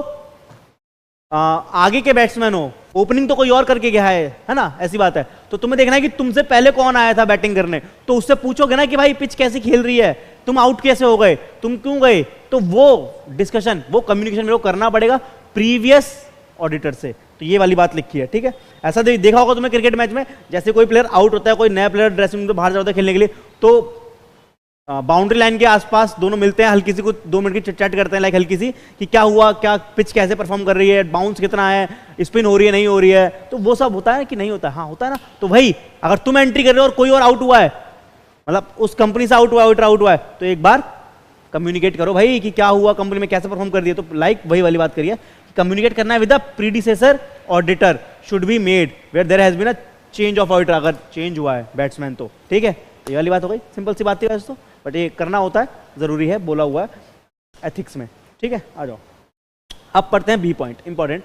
आगे के बैट्समैन हो, ओपनिंग तो कोई और करके गया है ना, ऐसी बात है, तो तुम्हें देखना है कि तुमसे पहले कौन आया था बैटिंग करने, तो उससे पूछोगे ना कि भाई पिच कैसी खेल रही है, तुम आउट कैसे हो गए, तुम क्यों गए, तो वो डिस्कशन, वो कम्युनिकेशन मेरे को करना पड़ेगा प्रीवियस ऑडिटर से, तो ये वाली बात लिखी है, ठीक है। ऐसा देखा होगा तुम्हें क्रिकेट मैच में, जैसे कोई प्लेयर आउट होता है, कोई नया प्लेयर ड्रेसिंग रूम से बाहर जाता है खेलने के लिए, तो बाउंड्री लाइन के आसपास दोनों मिलते हैं, हल्की सी कुछ 2 मिनट की चिट चैट करते हैं, लाइक हल्की सी कि क्या हुआ, क्या पिच कैसे परफॉर्म कर रही है, बाउंस कितना है, स्पिन हो रही है नहीं हो रही है, तो वो सब होता है कि नहीं होता है, हाँ होता है ना। तो भाई अगर तुम एंट्री कर रहे हो और कोई और आउट हुआ है, मतलब उस कंपनी से आउट हुआ है, तो एक बार कम्युनिकेट करो भाई कि क्या हुआ, कंपनी में कैसे परफॉर्म कर दिया, तो लाइक वही वाली बात करिए, कम्युनिकेट करना है with the predecessor auditor should be made where there has been a change of auditor, अगर चेंज हुआ है बैट्समैन तो, ठीक है। तो ये वाली बात हो गई, सिंपल सी बात थी वैसे तो, बट ये करना होता है, जरूरी है, बोला हुआ है एथिक्स में, ठीक है। आ जाओ, अब पढ़ते हैं B point, important,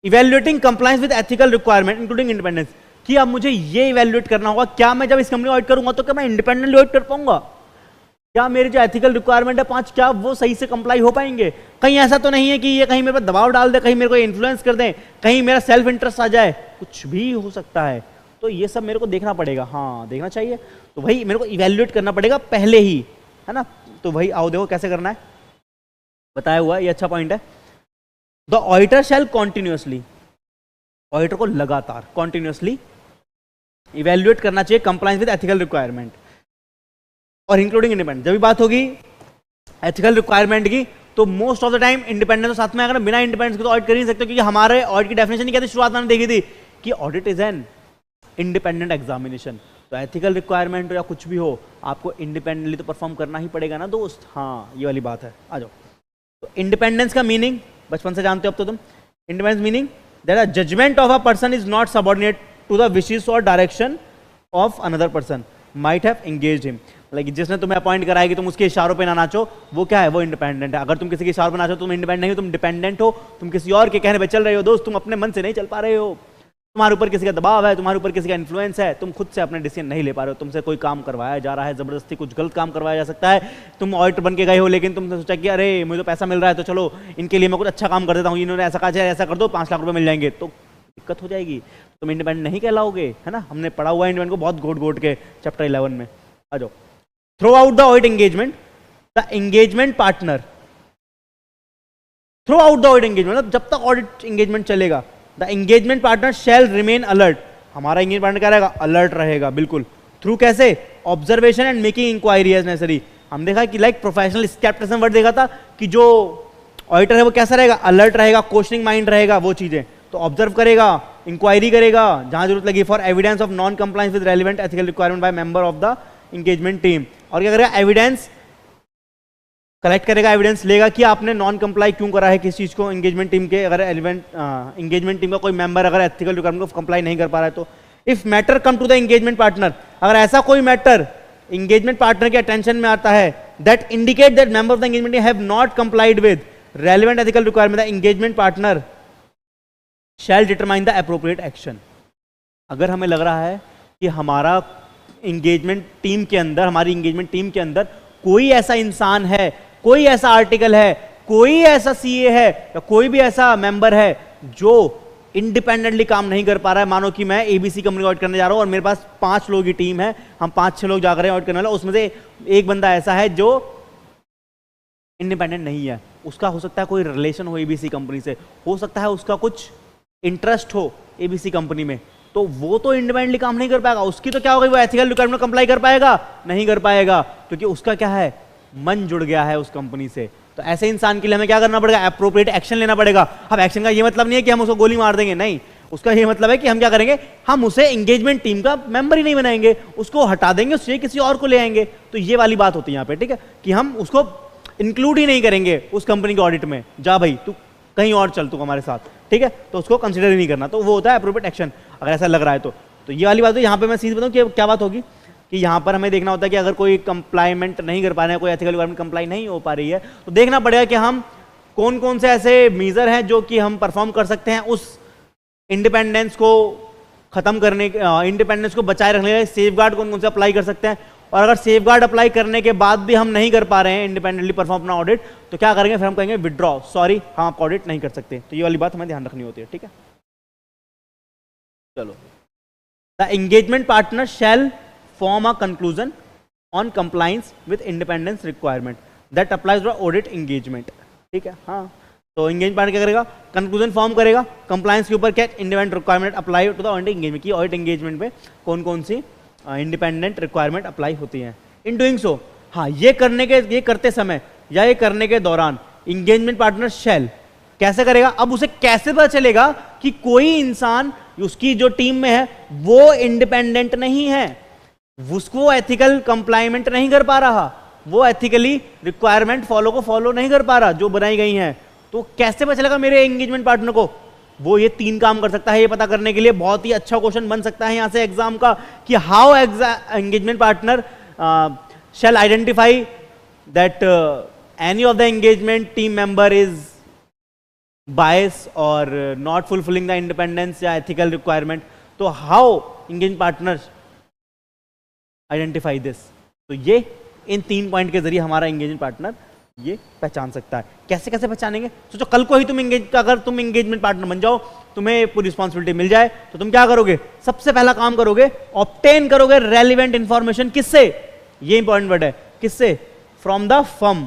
evaluating compliance with ethical requirement including independence, कि अब मुझे ये इवेल्युएट करना होगा, क्या मैं जब इस कंपनी ऑडिट करूंगा तो क्या मैं इंडिपेंडेंटली ऑडिट कर पाऊंगा, क्या मेरे जो एथिकल रिक्वायरमेंट है 5, क्या वो सही से कंप्लाई हो पाएंगे, कहीं ऐसा तो नहीं है कि ये कहीं मेरे पर दबाव डाल दे, कहीं मेरे को इन्फ्लुएंस कर दे, कहीं मेरा सेल्फ इंटरेस्ट आ जाए, कुछ भी हो सकता है, तो ये सब मेरे को देखना पड़ेगा, हाँ देखना चाहिए, तो भाई मेरे को इवेल्युएट करना पड़ेगा पहले ही, है ना। तो भाई आओ देखो कैसे करना है, बताया हुआ है, ये अच्छा पॉइंट है। The auditor shall continuously, auditor को लगातार कॉन्टिन्यूअसली इवेल्युएट करना चाहिए कंप्लायंस विद एथिकल रिक्वायरमेंट और इंक्लूडिंग इंडिपेंडेंस। जब भी बात होगी एथिकल रिक्वायरमेंट की, तो most of the time independence साथ में, अगर बिना इंडिपेंडेंस के तो ऑडिट कर ही नहीं सकते, क्योंकि हमारे ऑडिट की डेफिनेशन नहीं कहती, शुरुआत में देखी थी कि audit is an independent examination, तो एथिकल रिक्वायरमेंट या कुछ भी हो, आपको इंडिपेंडेंटली तो परफॉर्म करना ही पड़ेगा ना दोस्त, हाँ ये वाली बात है। आ जाओ, तो इंडिपेंडेंस का मीनिंग बचपन से जानते हो अब तो तुम, independence meaning that a judgement of a person is not subordinate to the wishes और direction of another person, might have engaged him, मतलब कि जिसने तुम्हें अपॉइंट करा है कि तुम उसके इशारों पे ना नाचो, वो क्या है, वो इंडिपेंडेंट है। अगर तुम किसी के इशारों पे नाचो तुम इंडिपेंडेंट नहीं हो, तुम डिपेंडेंट हो, तुम किसी और के कहने पे चल रहे हो। दोस्त, तुम अपने मन से नहीं चल पा रहे हो, तुम्हारे ऊपर किसी का दबाव है, तुम्हारे ऊपर किसी का इन्फ्लुएंस है, तुम खुद से अपने डिसीजन नहीं ले पा रहे हो, तुमसे कोई काम करवाया जा रहा है, जबरदस्ती कुछ गलत काम करवाया जा सकता है। तुम ऑडिटर बन के गए हो, लेकिन तुमने सोचा कि अरे मुझे तो पैसा मिल रहा है तो चलो इनके लिए मैं कुछ अच्छा काम कर देता हूँ, इन्होंने ऐसा कहा है ऐसा कर दो 5 लाख रुपए मिल जाएंगे, तो दिक्कत हो जाएगी, तुम इंडिपेंडेंट नहीं कहलाओगे, है ना। हमने पढ़ा हुआ है इंडिपेंडेंट को बहुत घोट घोट के चैप्टर 11 में। आ जाओ। Throughout the audit engagement, the engagement partner, throughout the audit engagement, मतलब जब तक ऑडिट एंगेजमेंट चलेगा, the engagement partner shall remain alert, हमारा एंगेजमेंट पार्टनर क्या रहेगा, अलर्ट रहेगा, बिल्कुल। थ्रू कैसे, observation and making inquiry as necessary. हम देखा कि लाइक प्रोफेशनल स्केप्टिसिज्म वर्ड देखा था कि जो ऑडिटर है वो कैसा रहेगा, अलर्ट रहेगा, क्वेश्चनिंग माइंड रहेगा, वो चीजें तो ऑब्जर्व करेगा, इंक्वायरी करेगा जहां जरूरत लगी, for evidence of non compliance with relevant ethical requirement by member of the engagement team. और क्या करेगा, एविडेंस कलेक्ट करेगा, एविडेंस लेगा कि आपने नॉन कंप्लाई क्यों करा है किस चीज को, एंगेजमेंट टीम के अगर एंगेजमेंट टीम का कोई मेंबर अगर एथिकल रिक्वायरमेंट को कंप्लाई नहीं कर पा रहा है तो। If matter come to the engagement partner, अगर ऐसा कोई मैटर एंगेजमेंट पार्टनर के अटेंशन में आता है that indicate that member of the engagement team have not complied with relevant ethical requirement, the engagement partner shall determine the appropriate action. अगर हमें लग रहा है कि हमारा एंगेजमेंट टीम के अंदर, हमारी एंगेजमेंट टीम के अंदर कोई ऐसा इंसान है, कोई ऐसा आर्टिकल है, कोई ऐसा सीए है या कोई भी ऐसा मेंबर है जो इंडिपेंडेंटली काम नहीं कर पा रहा है। मानो कि मैं एबीसी कंपनी ऑडिट करने जा रहा हूं और मेरे पास 5 लोगों की टीम है, हम 5-6 लोग जा रहे हैं ऑडिट करने वाले, उसमें से एक बंदा ऐसा है जो इंडिपेंडेंट नहीं है, उसका हो सकता है कोई रिलेशन हो एबीसी कंपनी से, हो सकता है उसका कुछ इंटरेस्ट हो एबीसी कंपनी में, तो वो तो इंडिपेंडेंटली काम नहीं कर पाएगा। उसकी तो क्या होगा, वो एथिकल रिक्वायरमेंट कंप्लाई कर पाएगा, नहीं कर पाएगा, क्योंकि उसका क्या है, मन जुड़ गया है उस कंपनी से। तो ऐसे इंसान के लिए हमें क्या करना पड़ेगा, एप्रोप्रिएट एक्शन लेना पड़ेगा। अब एक्शन का ये मतलब नहीं है कि हम उसको गोली मार देंगे, नहीं, उसका ये मतलब है कि हम क्या करेंगे, हम उसे एंगेजमेंट टीम का मेंबर ही नहीं बनाएंगे, उसको हटा देंगे, उससे किसी और को ले आएंगे। तो ये वाली बात होती है यहाँ पे, ठीक है, कि हम उसको इंक्लूड ही नहीं करेंगे उस कंपनी के ऑडिट में, जा भाई तू कहीं और चल, तू हमारे साथ, ठीक है, तो उसको कंसिडर ही नहीं करना। तो वो होता है एप्रोप्रिएट एक्शन, अगर ऐसा लग रहा है तो ये वाली बात है। यहाँ पे मैं सीधे बताऊँ कि क्या बात होगी कि यहाँ पर हमें देखना होता है कि अगर कोई कंप्लाइमेंट नहीं कर पा रहे हैं, कोई एथिकल रिक्वायरमेंट कंप्लाई नहीं हो पा रही है, तो देखना पड़ेगा कि हम कौन कौन से ऐसे मेजर हैं जो कि हम परफॉर्म कर सकते हैं उस इंडिपेंडेंस को खत्म करने, इंडिपेंडेंस को बचाए रखने के लिए सेफगार्ड कौन कौन से अप्लाई कर सकते हैं। और अगर सेफगार्ड अप्लाई करने के बाद भी हम नहीं कर पा रहे हैं इंडिपेंडेंटली परफॉर्म अपना ऑडिट, तो क्या करेंगे, फिर हम कहेंगे विड्रॉ, सॉरी हम आपका ऑडिट नहीं कर सकते। तो ये वाली बात हमें ध्यान रखनी होती है, ठीक है। चलो, the engagement partner shall form a conclusion on compliance with independence requirement that applies to audit engagement, ठीक है। हाँ, तो एंगेजमेंट पार्टनर क्या करेगा, कंक्लूजन फॉर्म करेगा कंप्लायंस के ऊपर, क्या independent requirement apply to the audit engagement की, ऑडिट एंगेजमेंट में कौन कौन सी इंडिपेंडेंट रिक्वायरमेंट अप्लाई होती हैं। इन डूइंग सो, हाँ, ये करते समय या ये करने के दौरान एंगेजमेंट पार्टनर शैल कैसे करेगा, अब उसे कैसे पता चलेगा कि कोई इंसान उसकी जो टीम में है वो इंडिपेंडेंट नहीं है, उसको एथिकल कंप्लायमेंट नहीं कर पा रहा, वो एथिकली रिक्वायरमेंट फॉलो नहीं कर पा रहा जो बनाई गई हैं, तो कैसे पता चलेगा मेरे एंगेजमेंट पार्टनर को। वो ये 3 काम कर सकता है, ये पता करने के लिए बहुत ही अच्छा क्वेश्चन बन सकता है यहां से एग्जाम का कि how engagement partner shall identify that any of the engagement team member is bias और नॉट फुलफिलिंग द इंडिपेंडेंस या एथिकल रिक्वायरमेंट। तो how engagement partner identify this, तो ये इन 3 पॉइंट के जरिए हमारा एंगेजमेंट पार्टनर ये पहचान सकता है। कैसे कैसे पहचानेंगे, सोचो कल को ही अगर तुम एंगेजमेंट पार्टनर बन जाओ, तुम्हें पूरी रिस्पॉन्सिबिलिटी मिल जाए, तो तुम क्या करोगे, सबसे पहला काम करोगे, ऑब्टेन करोगे रेलिवेंट इंफॉर्मेशन, किससे, ये इंपॉर्टेंट वर्ड है, किससे, फ्रॉम द फर्म।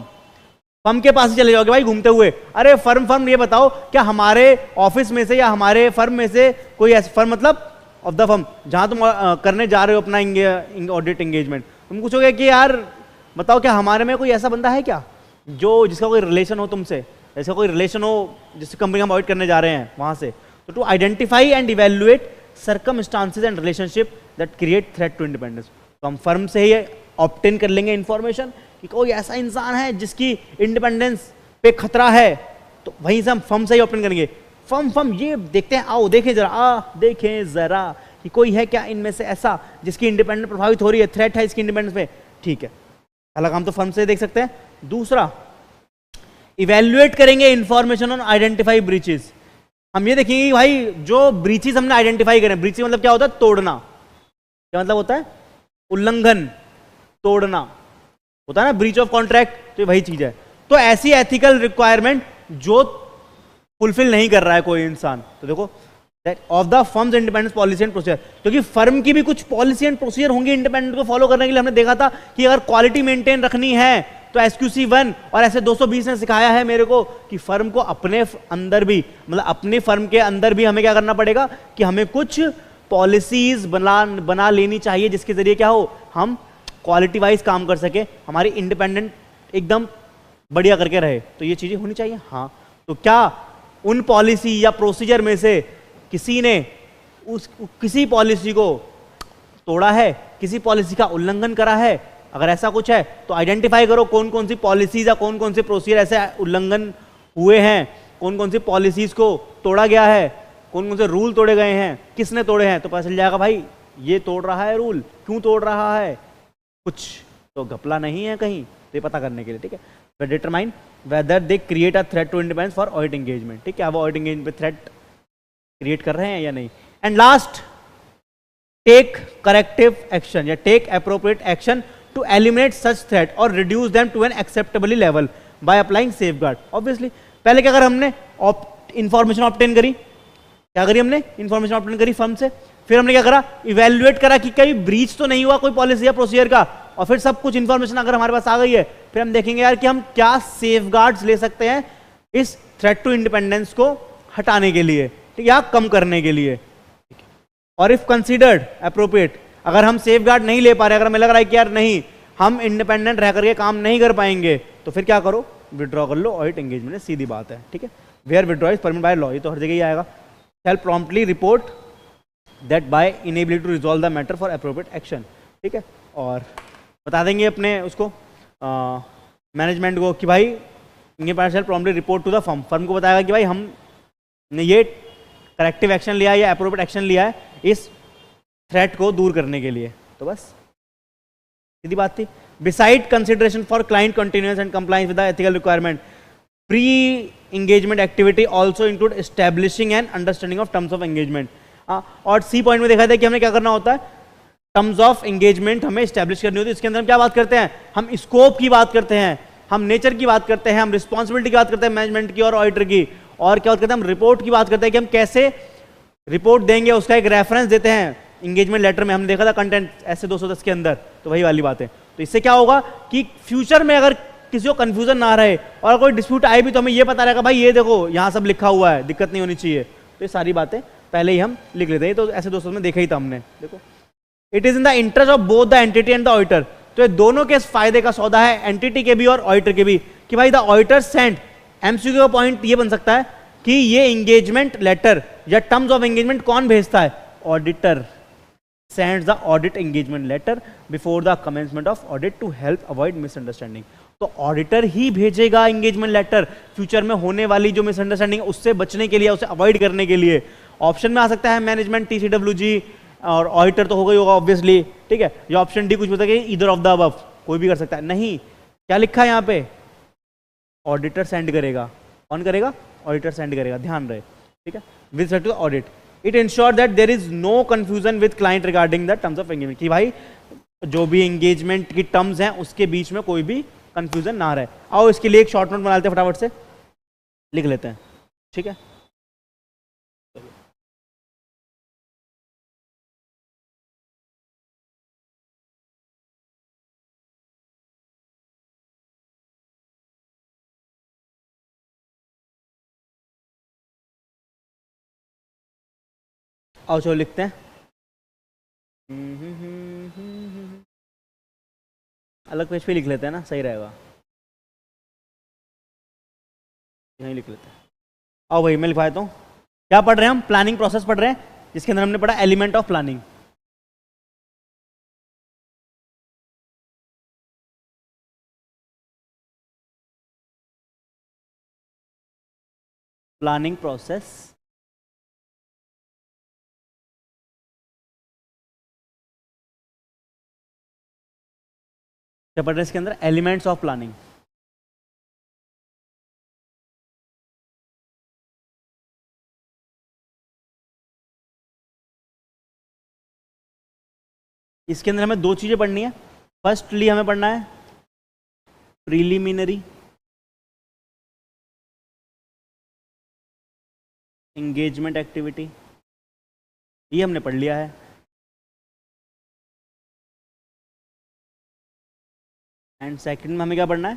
फर्म के पास ही चले जाओगे भाई घूमते हुए, अरे फर्म ये बताओ क्या हमारे ऑफिस में से या हमारे फर्म में से कोई ऐसा, फर्म मतलब ऑफ द फर्म, जहां तुम करने जा रहे हो अपना ऑडिट एंगेजमेंट, तुम पूछोगे कि यार बताओ क्या हमारे में कोई ऐसा बंदा है क्या जो जिसका कोई रिलेशन हो तुमसे, ऐसा कोई रिलेशन हो जिस कंपनी हम ऑडिट करने जा रहे हैं वहां से। तो to identify and evaluate circumstances and relationship that create threat to independence, तो हम फर्म से ही ऑब्टेन कर लेंगे इंफॉर्मेशन कि कोई ऐसा इंसान है जिसकी इंडिपेंडेंस पे खतरा है, तो वहीं से हम फर्म से ही ऑब्टेन करेंगे। फर्म ये देखते हैं, आओ देखें जरा, देखें जरा कि कोई है क्या इनमें से ऐसा जिसकी इंडिपेंडेंस प्रभावित हो रही है, थ्रेट है इसकी इंडिपेंडेंस पे, ठीक है, पहला काम तो फर्म से देख सकते हैं। दूसरा, इवेल्युएट करेंगे इंफॉर्मेशन ऑन आइडेंटिफाई ब्रीचेस। हम ये देखेंगे कि भाई जो ब्रीचेस हमने आइडेंटिफाई करें, ब्रीचेस मतलब क्या होता है, तोड़ना, क्या मतलब होता है, उल्लंघन, तोड़ना होता है ना, ब्रीच ऑफ कॉन्ट्रैक्ट, तो वही चीज है। तो ऐसी एथिकल रिक्वायरमेंट जो फुलफिल नहीं कर रहा है कोई इंसान, तो देखो of the firms independence policy and procedure, क्योंकि फर्म की भी कुछ पॉलिसी एंड प्रोसीजर होंगे इंडिपेंडेंट को फॉलो करने के लिए। हमने देखा था कि अगर क्वालिटी मेंटेन रखनी है तो SQC1 और ऐसे 220 ने सिखाया है मेरे को कि फर्म को अपने अंदर भी, मतलब अपने फर्म के अंदर भी हमें क्या करना पड़ेगा कि हमें कुछ पॉलिसीज बना लेनी चाहिए जिसके जरिए क्या हो, हम क्वालिटी वाइज काम कर सके, हमारी इंडिपेंडेंट एकदम बढ़िया करके रहे। तो ये चीजें होनी चाहिए। हाँ, तो क्या उन पॉलिसी या प्रोसीजर में से किसी ने किसी पॉलिसी को तोड़ा है, किसी पॉलिसी का उल्लंघन करा है? अगर ऐसा कुछ है तो आइडेंटिफाई करो कौन कौन सी पॉलिसीज या कौन कौन से प्रोसीजर ऐसे उल्लंघन हुए हैं, कौन कौन सी पॉलिसीज को तोड़ा गया है, कौन कौन से रूल तोड़े गए हैं, किसने तोड़े हैं, तो पता चल जाएगा भाई ये तोड़ रहा है रूल, क्यों तोड़ रहा है, कुछ तो घपला नहीं है कहीं, तो ये पता करने के लिए, ठीक है। Determine whether they create a threat to independence for audit engagement, ठीक है, वो ऑडिट एंगेजमेंट पे थ्रेट क्रिएट कर रहे हैं या नहीं। And last, take corrective action या take appropriate action to eliminate such threat और reduce them to an acceptably level by applying safeguard. Obviously पहले क्या करा हमने, इंफॉर्मेशन ऑब्टेन करी, क्या करी हमने, इंफॉर्मेशन ऑब्टेन करी फर्म से, फिर हमने क्या करा, इवेल्युएट करा कि कहीं ब्रीच तो नहीं हुआ कोई पॉलिसी या प्रोसीजर का, और फिर सब कुछ इंफॉर्मेशन अगर हमारे पास आ गई है, फिर हम देखेंगे यार कि हम क्या सेफगार्ड्स ले सकते हैं इस थ्रेट टू इंडिपेंडेंस को हटाने के लिए, ठीक, या कम करने के लिए। और इफ कंसीडर्ड अप्रोप्रिएट, अगर हम सेफगार्ड नहीं ले पा रहे, अगर हमें लग रहा है कि यार नहीं हम इंडिपेंडेंट रह करके काम नहीं कर पाएंगे, तो फिर क्या करो, विड्रॉ कर लो ऑडिट एंगेजमेंट, सीधी बात है, ठीक है। Where withdraw is permitted by law, ये तो हर जगह ही आएगा। Shall promptly report that by inability to resolve the matter for appropriate action, ठीक है। और बता देंगे अपने उसको मैनेजमेंट को कि भाई इनके पास shall promptly report to the firm, firm को बताएगा कि भाई हमने ये करेक्टिव एक्शन लिया है या अप्रोप्रिएट एक्शन लिया है इस थ्रेट को दूर करने के लिए। तो बस सीधी बात थी। Beside consideration for client continuous and compliance with the ethical requirement, pre engagement activity also include establishing and understanding of terms of engagement. और सी पॉइंट में देखा था कि हमें क्या करना होता है, टर्म्स ऑफ एंगेजमेंट हमें एस्टेब्लिश करनी होती है। इसके अंदर हम क्या बात करते हैं, हम स्कोप की बात करते हैं, हम नेचर की बात करते हैं, हम रिस्पॉन्सिबिलिटी की बात करते हैं मैनेजमेंट की और ऑडिटर की, और क्या बात करते हैं, हम रिपोर्ट की बात करते हैं कि हम कैसे रिपोर्ट देंगे, उसका एक रेफरेंस देते हैं एंगेजमेंट लेटर में। हमने देखा था कंटेंट ऐसे 210 के अंदर, तो वही वाली बात है। तो इससे क्या होगा कि फ्यूचर में अगर किसी को कंफ्यूजन ना रहे और कोई डिस्प्यूट आए भी तो हमें ये पता रहेगा भाई ये देखो यहाँ सब लिखा हुआ है, दिक्कत नहीं होनी चाहिए। तो ये सारी बातें पहले ही हम लिख लेते हैं। तो ऐसे दोस्तों में देखा ही था हमने, देखो it is in the interest of both the entity and the auditor. तो ये दोनों के फायदे का सौदा है, एंटिटी के भी और ऑडिटर के भी, कि भाई द ऑडिटर सेंड, एमसीक्यू का पॉइंट ये बन सकता है कि ये एंगेजमेंट लेटर या टर्म्स ऑफ एंगेजमेंट कौन भेजता है, auditor sends the audit engagement letter before the commencement of audit to help avoid misunderstanding। तो ऑडिटर ही भेजेगा एंगेजमेंट लेटर फ्यूचर में होने वाली जो मिसअंडरस्टैंडिंग उससे बचने के लिए, उसे अवॉइड करने के लिए। ऑप्शन में आ सकता है मैनेजमेंट, TCWG और ऑडिटर तो हो गई होगा ऑब्वियसली, ठीक है। या ऑप्शन डी कुछ बता कि ईदर ऑफ द अबव, कोई भी कर सकता है। नहीं, क्या लिखा है यहाँ पे, ऑडिटर सेंड करेगा। कौन करेगा, ऑडिटर सेंड करेगा, ध्यान रहे, ठीक है। With respect to audit it ensure that there is no confusion with client regarding the terms of engagement, कि भाई जो भी एंगेजमेंट की टर्म्स हैं उसके बीच में कोई भी कंफ्यूजन ना रहे। आओ इसके लिए एक शॉर्ट नोट बना लेते हैं, फटाफट से लिख लेते हैं, ठीक है। आओ चलो लिखते हैं। अलग पेज पे लिख लेते हैं ना, सही रहेगा, यहीं लिख लेते हैं। आओ भाई मैं लिखवा देता हूँ। क्या पढ़ रहे हैं हम, प्लानिंग प्रोसेस पढ़ रहे हैं, जिसके अंदर हमने पढ़ा element of planning. Planning process क्या पढ़ रहे हैं इसके अंदर? Elements of planning. इसके अंदर हमें दो चीज़ें पढ़नी है। फर्स्टली हमें पढ़ना है प्रीलिमिनरी एंगेजमेंट एक्टिविटी, ये हमने पढ़ लिया है। एंड सेकंड में हमें क्या पढ़ना है?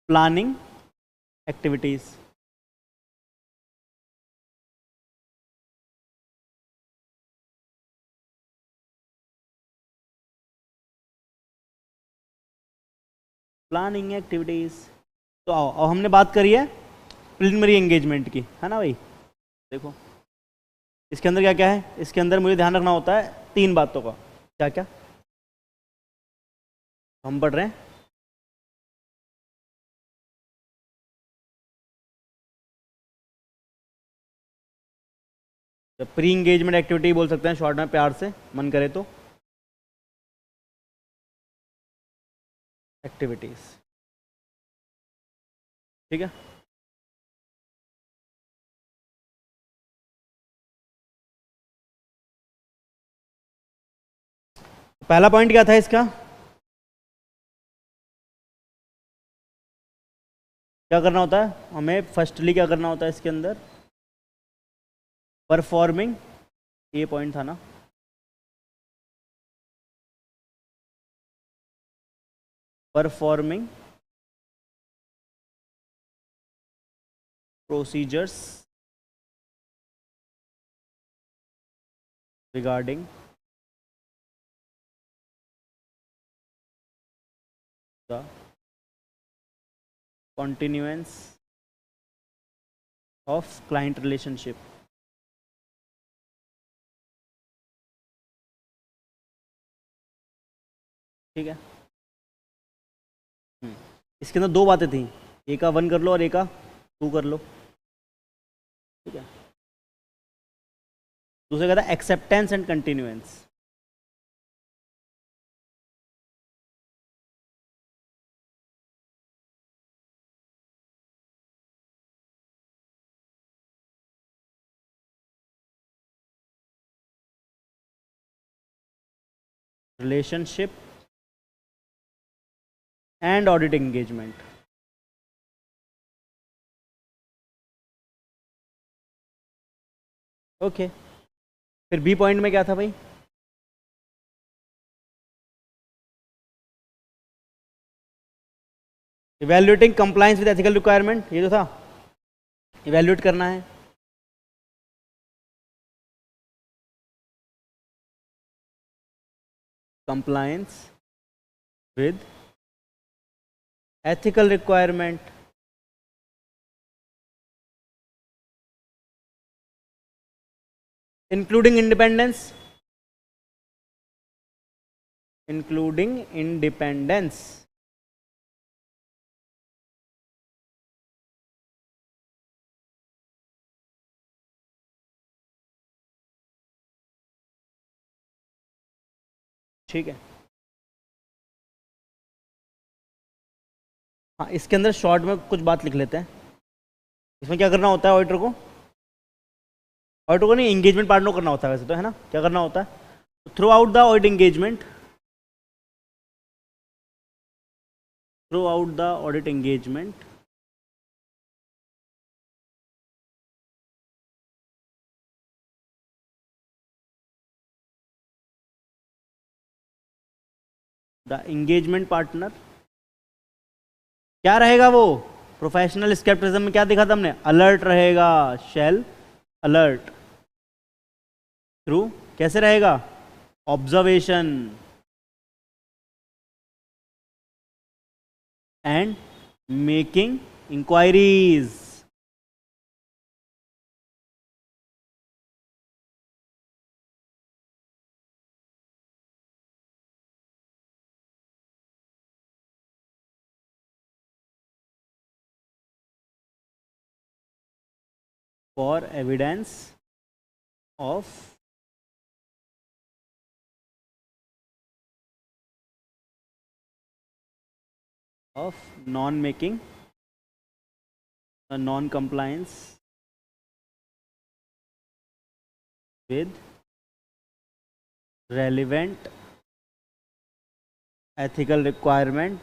Planning activities. Planning activities. तो आओ, अब हमने बात करी है प्रीलिमिनरी एंगेजमेंट की, है ना भाई? देखो इसके अंदर क्या क्या है। इसके अंदर मुझे ध्यान रखना होता है तीन बातों का। क्या क्या हम पढ़ रहे हैं? प्री इंगेजमेंट एक्टिविटी बोल सकते हैं शॉर्ट में, प्यार से मन करे तो एक्टिविटीज। ठीक है। पहला पॉइंट क्या था इसका? क्या करना होता है हमें? फर्स्टली क्या करना होता है इसके अंदर? परफॉर्मिंग, ये पॉइंट था ना, performing procedures regarding the continuance of client relationship। ठीक है। इसके अंदर दो बातें थी, एक का 1 कर लो और एक का 2 कर लो। ठीक है। दूसरा क्या था? Acceptance and continuance. Relationship and audit engagement. Okay. फिर बी पॉइंट में क्या था भाई? Evaluating compliance with ethical requirement, ये तो था, इवेल्युएट करना है। Compliance with ethical requirement, including independence, including independence. ठीक है। हाँ, इसके अंदर शॉर्ट में कुछ बात लिख लेते हैं। इसमें क्या करना होता है ऑडिटर को? ऑडिटर को नहीं, एंगेजमेंट पार्टनर को करना होता है वैसे तो, है ना? क्या करना होता है? Through out the audit engagement, through out the audit engagement the engagement partner क्या रहेगा वो? प्रोफेशनल स्केप्टिज्म में क्या दिखा था हमने? अलर्ट रहेगा, शेल अलर्ट। थ्रू कैसे रहेगा? Observation and making inquiries. For evidence of of non-making, non-compliance with relevant ethical requirement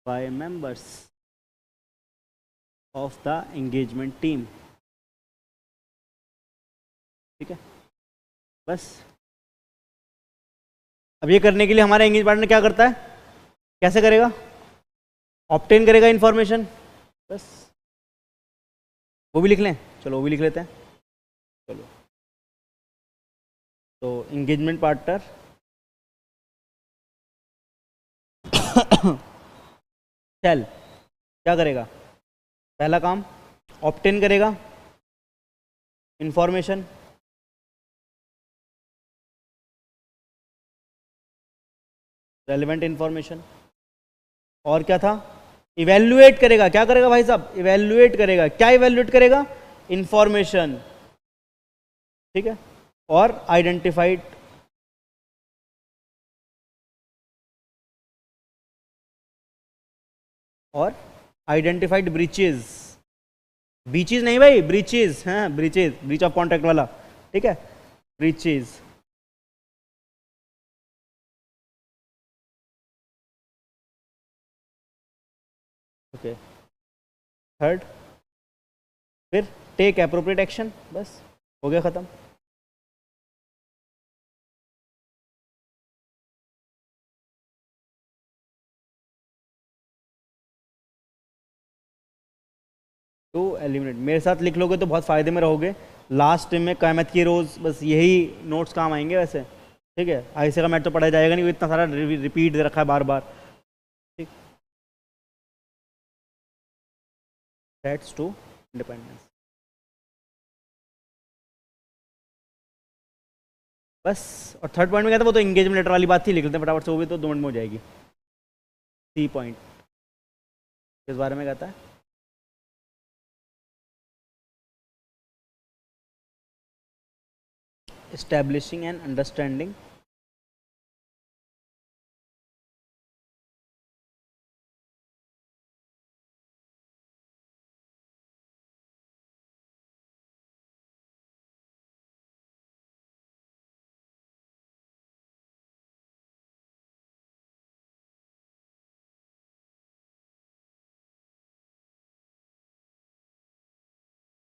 by members of the engagement team। ठीक है, बस। अब ये करने के लिए हमारा एंगेज पार्टनर क्या करता है, कैसे करेगा, ऑब्टेन करेगा इंफॉर्मेशन, बस। वो भी लिख लें, चलो वो भी लिख लेते हैं। चलो, तो एंगेजमेंट पार्टनर चल क्या करेगा, पहला काम ऑब्टेन करेगा इंफॉर्मेशन, रेलेवेंट इंफॉर्मेशन, और क्या था, इवेल्युएट करेगा। क्या करेगा भाई साहब, इवेल्युएट करेगा। क्या इवेल्युएट करेगा, इंफॉर्मेशन, ठीक है, और आइडेंटिफाइड ब्रीचेस, बीचेस नहीं भाई, ब्रीचेस, हाँ ब्रीचेस, ब्रीच ऑफ कॉन्ट्रैक्ट वाला, ठीक है, ब्रीचेस। ओके, थर्ड, फिर टेक एप्रोप्रिएट एक्शन, बस हो गया खत्म। टू एलिमिनेट, मेरे साथ लिख लोगे तो बहुत फायदे में रहोगे। लास्ट में क़यामत की रोज़ बस यही नोट्स काम आएंगे वैसे, ठीक है। ऐसे का मैथ तो पढ़ा जाएगा नहीं, वो इतना सारा रिपीट दे रखा है बार बार, ठीक। दैट्स टू इंडिपेंडेंस, बस। और थर्ड पॉइंट में क्या था, वो तो एंगेजमेंट लेटर वाली बात थी, लिख लेते हैं फटाफट से, वो भी तो 2 मिनट में हो जाएगी। सी पॉइंट किस बारे में कहता है, establishing an understanding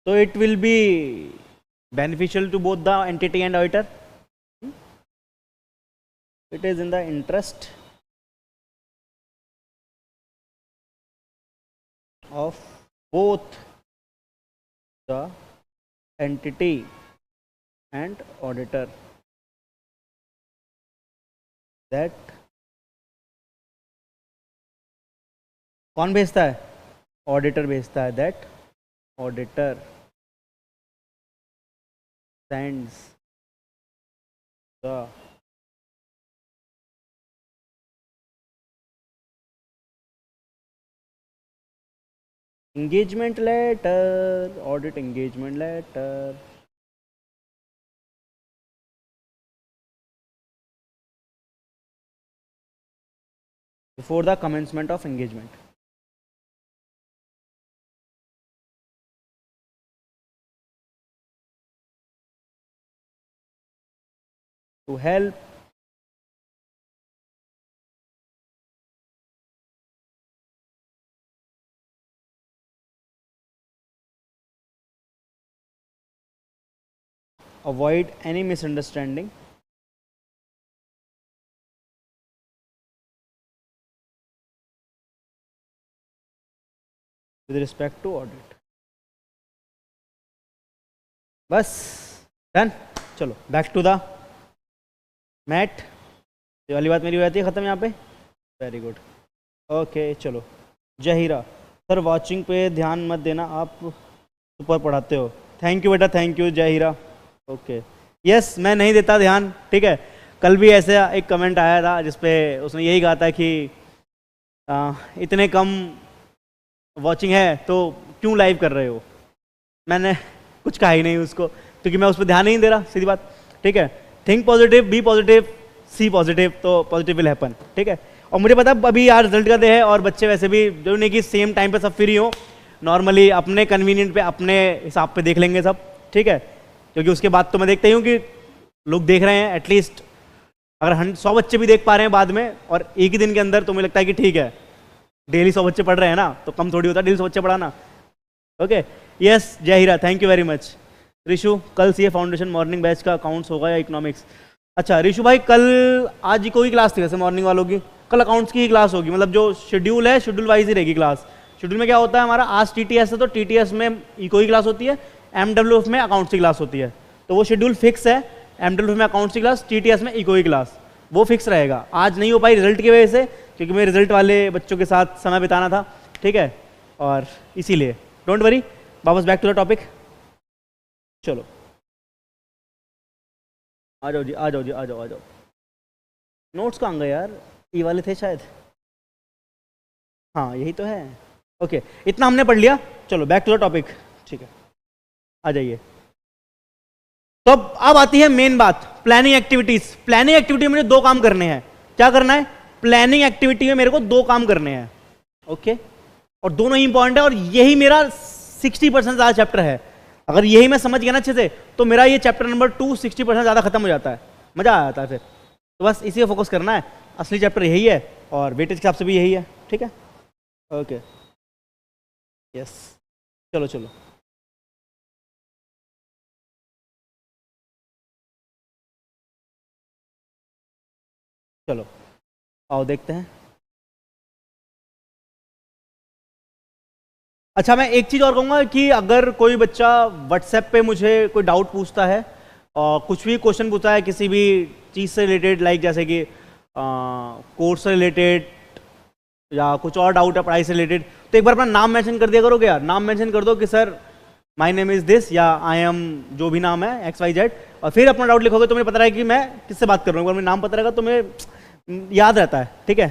so it will be beneficial to both the entity and auditor. It is in the interest of both the entity and auditor that, कौन भेजता है, ऑडिटर भेजता है, that auditor sends the engagement letter, audit engagement letter before the commencement of engagement. To help avoid any misunderstanding with respect to audit, बस डन। चलो बैक टू द मैट, ये वाली बात मेरी हो जाती है ख़त्म यहाँ पे, वेरी गुड, ओके। चलो जहीरा सर, वाचिंग पे ध्यान मत देना, आप सुपर पढ़ाते हो। थैंक यू बेटा, thank you Zahira, okay. Yes, मैं नहीं देता ध्यान, ठीक है। कल भी ऐसे एक कमेंट आया था जिसपे उसने यही कहा था कि इतने कम वॉचिंग है तो क्यों लाइव कर रहे हो? मैंने कुछ कहा ही नहीं उसको, क्योंकि मैं उस पर ध्यान नहीं दे रहा, सीधी बात, ठीक है। थिंक पॉजिटिव, बी पॉजिटिव, सी पॉजिटिव, तो पॉजिटिव विल हैपन, ठीक है। और मुझे पता अभी यार रिजल्ट का डे है और बच्चे वैसे भी जो नहीं कि सेम टाइम पे सब फ्री हो, नॉर्मली अपने कन्वीनियंट पे अपने हिसाब पे देख लेंगे सब, ठीक है। क्योंकि उसके बाद तो मैं देखता ही हूँ कि लोग देख रहे हैं, एटलीस्ट अगर 100 बच्चे भी देख पा रहे हैं बाद में और एक ही दिन के अंदर, तो मुझे लगता है कि ठीक है। डेली 100 बच्चे पढ़ रहे हैं ना, तो कम थोड़ी होता है डेली 100 बच्चे पढ़ाना। Okay, yes Jay Heera, thank you very much. Rishu, कल सीए फाउंडेशन मॉर्निंग बैच का अकाउंट्स होगा या इकोनॉमिक्स? अच्छा ऋषु भाई, कल आज ही कोई क्लास थी वैसे मॉर्निंग वालों की? कल अकाउंट्स की ही क्लास होगी, मतलब जो शेड्यूल है शेड्यूल वाइज ही रहेगी क्लास। शेड्यूल में क्या होता है हमारा, आज टीटीएस है तो टीटीएस में इको की क्लास होती है, एमडब्ल्यूएफ में अकाउंट्स की क्लास होती है, तो वो शेड्यूल फिक्स है। एमडब्ल्यूएफ में अकाउंट्स की क्लास, टीटीएस में इको की क्लास, वो फिक्स रहेगा। आज नहीं हो पाई रिजल्ट की वजह से, क्योंकि मैं रिजल्ट वाले बच्चों के साथ समय बिताना था, ठीक है, और इसीलिए डोंट वरी। वापस बैक टू द टॉपिक, चलो आ जाओ जी, आ जाओ जी, आ जाओ, आ जाओ। नोट्स कहाँ गए यार? ये वाले थे शायद, हाँ यही तो है। ओके, इतना हमने पढ़ लिया, चलो बैक टू द टॉपिक, ठीक है, आ जाइए। तो अब आती है मेन बात, प्लानिंग एक्टिविटीज। प्लानिंग एक्टिविटी में मुझे 2 काम करने हैं। क्या करना है? प्लानिंग एक्टिविटी में मेरे को 2 काम करने हैं, ओके, और दोनों ही इंपॉर्टेंट है, और यही मेरा 60% ज्यादा चैप्टर है। अगर यही मैं समझ गया ना अच्छे से, तो मेरा ये चैप्टर नंबर 2 60% ज्यादा खत्म हो जाता है, मजा आ जाता है फिर। तो बस इसी पे फोकस करना है, असली चैप्टर यही है और वेटेज के हिसाब से भी यही है, ठीक है। ओके, यस, चलो चलो, चलो आओ देखते हैं। अच्छा, मैं एक चीज़ और कहूँगा कि अगर कोई बच्चा व्हाट्सएप पे मुझे कोई डाउट पूछता है और कुछ भी क्वेश्चन पूछता है किसी भी चीज़ से रिलेटेड, लाइक जैसे कि कोर्स से रिलेटेड या कुछ और डाउट है पढ़ाई से रिलेटेड, तो एक बार अपना नाम मेंशन कर दिया करोगे यार। नाम मेंशन कर दो कि sir my name is this, या आई एम जो भी नाम है XYZ, और फिर अपना डाउट लिखोगे तो मुझे पता रहेगा कि मैं किससे बात कर रहा हूँ। एक बार मेरा नाम पता रहेगा तो मुझे याद रहता है, ठीक है।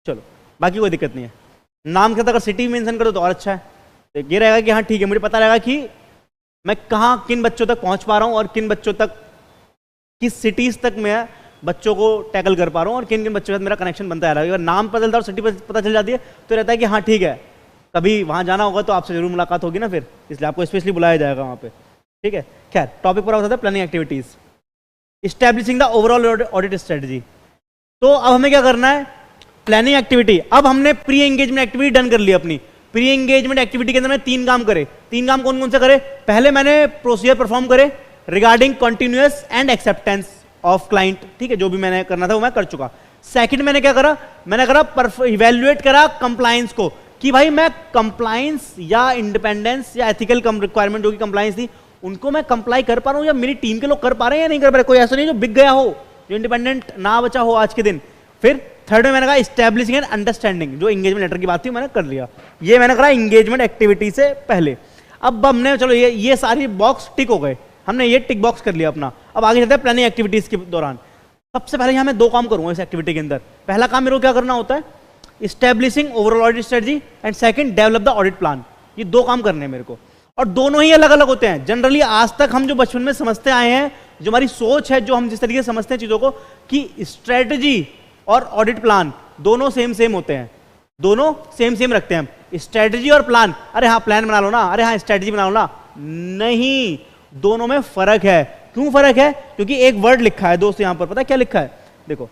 चलो, बाकी कोई दिक्कत नहीं है। नाम के साथ अगर सिटी मेंशन कर दो तो और अच्छा है, तो ये रहेगा कि हाँ ठीक है, मुझे पता रहेगा कि मैं कहाँ किन बच्चों तक पहुँच पा रहा हूँ और किन बच्चों तक, किस सिटीज़ तक मैं बच्चों को टैकल कर पा रहा हूँ और किन किन बच्चों के साथ मेरा कनेक्शन बनता रहा है। अगर नाम पता चलता है और सिटी पता चल जाती है तो रहता है कि हाँ ठीक है, कभी वहाँ जाना होगा तो आपसे जरूर मुलाकात होगी ना फिर, इसलिए आपको स्पेशली बुलाया जाएगा वहाँ पे, ठीक है। खैर, टॉपिक पर आता है planning activities, establishing the overall audit strategy. तो अब हमें क्या करना है? Planning activity. अब हमने प्री एंगेजमेंट एक्टिविटी डन कर ली अपनी। प्री एंगेजमेंट एक्टिविटी के अंदर मैंने 3 काम करे। 3 काम कौन कौन से करे? पहले मैंने प्रोसीजर परफॉर्म करे regarding continuous and acceptance of client, ठीक है, जो भी मैंने करना था वो मैं कर चुका। सेकंड मैंने क्या करा? मैंने करा इवेल्युएट करा कंप्लायंस को, कि भाई मैं कंप्लायंस या इंडिपेंडेंस या एथिकल रिक्वायरमेंट जो कि कंप्लायंस थी उनको मैं कंप्लाई कर पा रहा हूँ या मेरी टीम के लोग कर पा रहे हैं या नहीं कर पा रहे। कोई ऐसा नहीं जो बिक गया हो, जो इंडिपेंडेंट ना बचा हो आज के दिन। फिर थर्ड में मैंने कहा इस्टेब्लिशिंग एंड अंडरस्टैंडिंग, जो एंगेजमेंट लेटर की बात थी मैंने कर लिया। ये मैंने करा एंगेजमेंट एक्टिविटी से पहले। अब हमने चलो ये सारी बॉक्स टिक हो गए, हमने ये टिक बॉक्स कर लिया अपना। अब आगे चलते हैं प्लानिंग एक्टिविटीज के दौरान। सबसे पहले यहाँ मैं 2 काम करूंगा इस एक्टिविटी के अंदर। पहला काम मेरे को क्या करना होता है? Establishing overall audit strategy and second develop the audit plan. ये 2 काम करने हैं मेरे को, और दोनों ही अलग अलग होते हैं। जनरली आज तक हम जो बचपन में समझते आए हैं, जो हमारी सोच है, जो हम जिस तरीके से समझते हैं चीजों को कि स्ट्रेटजी और ऑडिट प्लान दोनों सेम होते हैं, दोनों सेम रखते हैं हम। स्ट्रेटजी और प्लान, अरे हाँ प्लान बना लो ना, अरे हाँ स्ट्रेटजी बना लो ना, नहीं, दोनों में फर्क है। क्यों फर्क है? क्योंकि एक वर्ड लिखा है दोस्त यहां पर, पता है क्या लिखा है? देखो,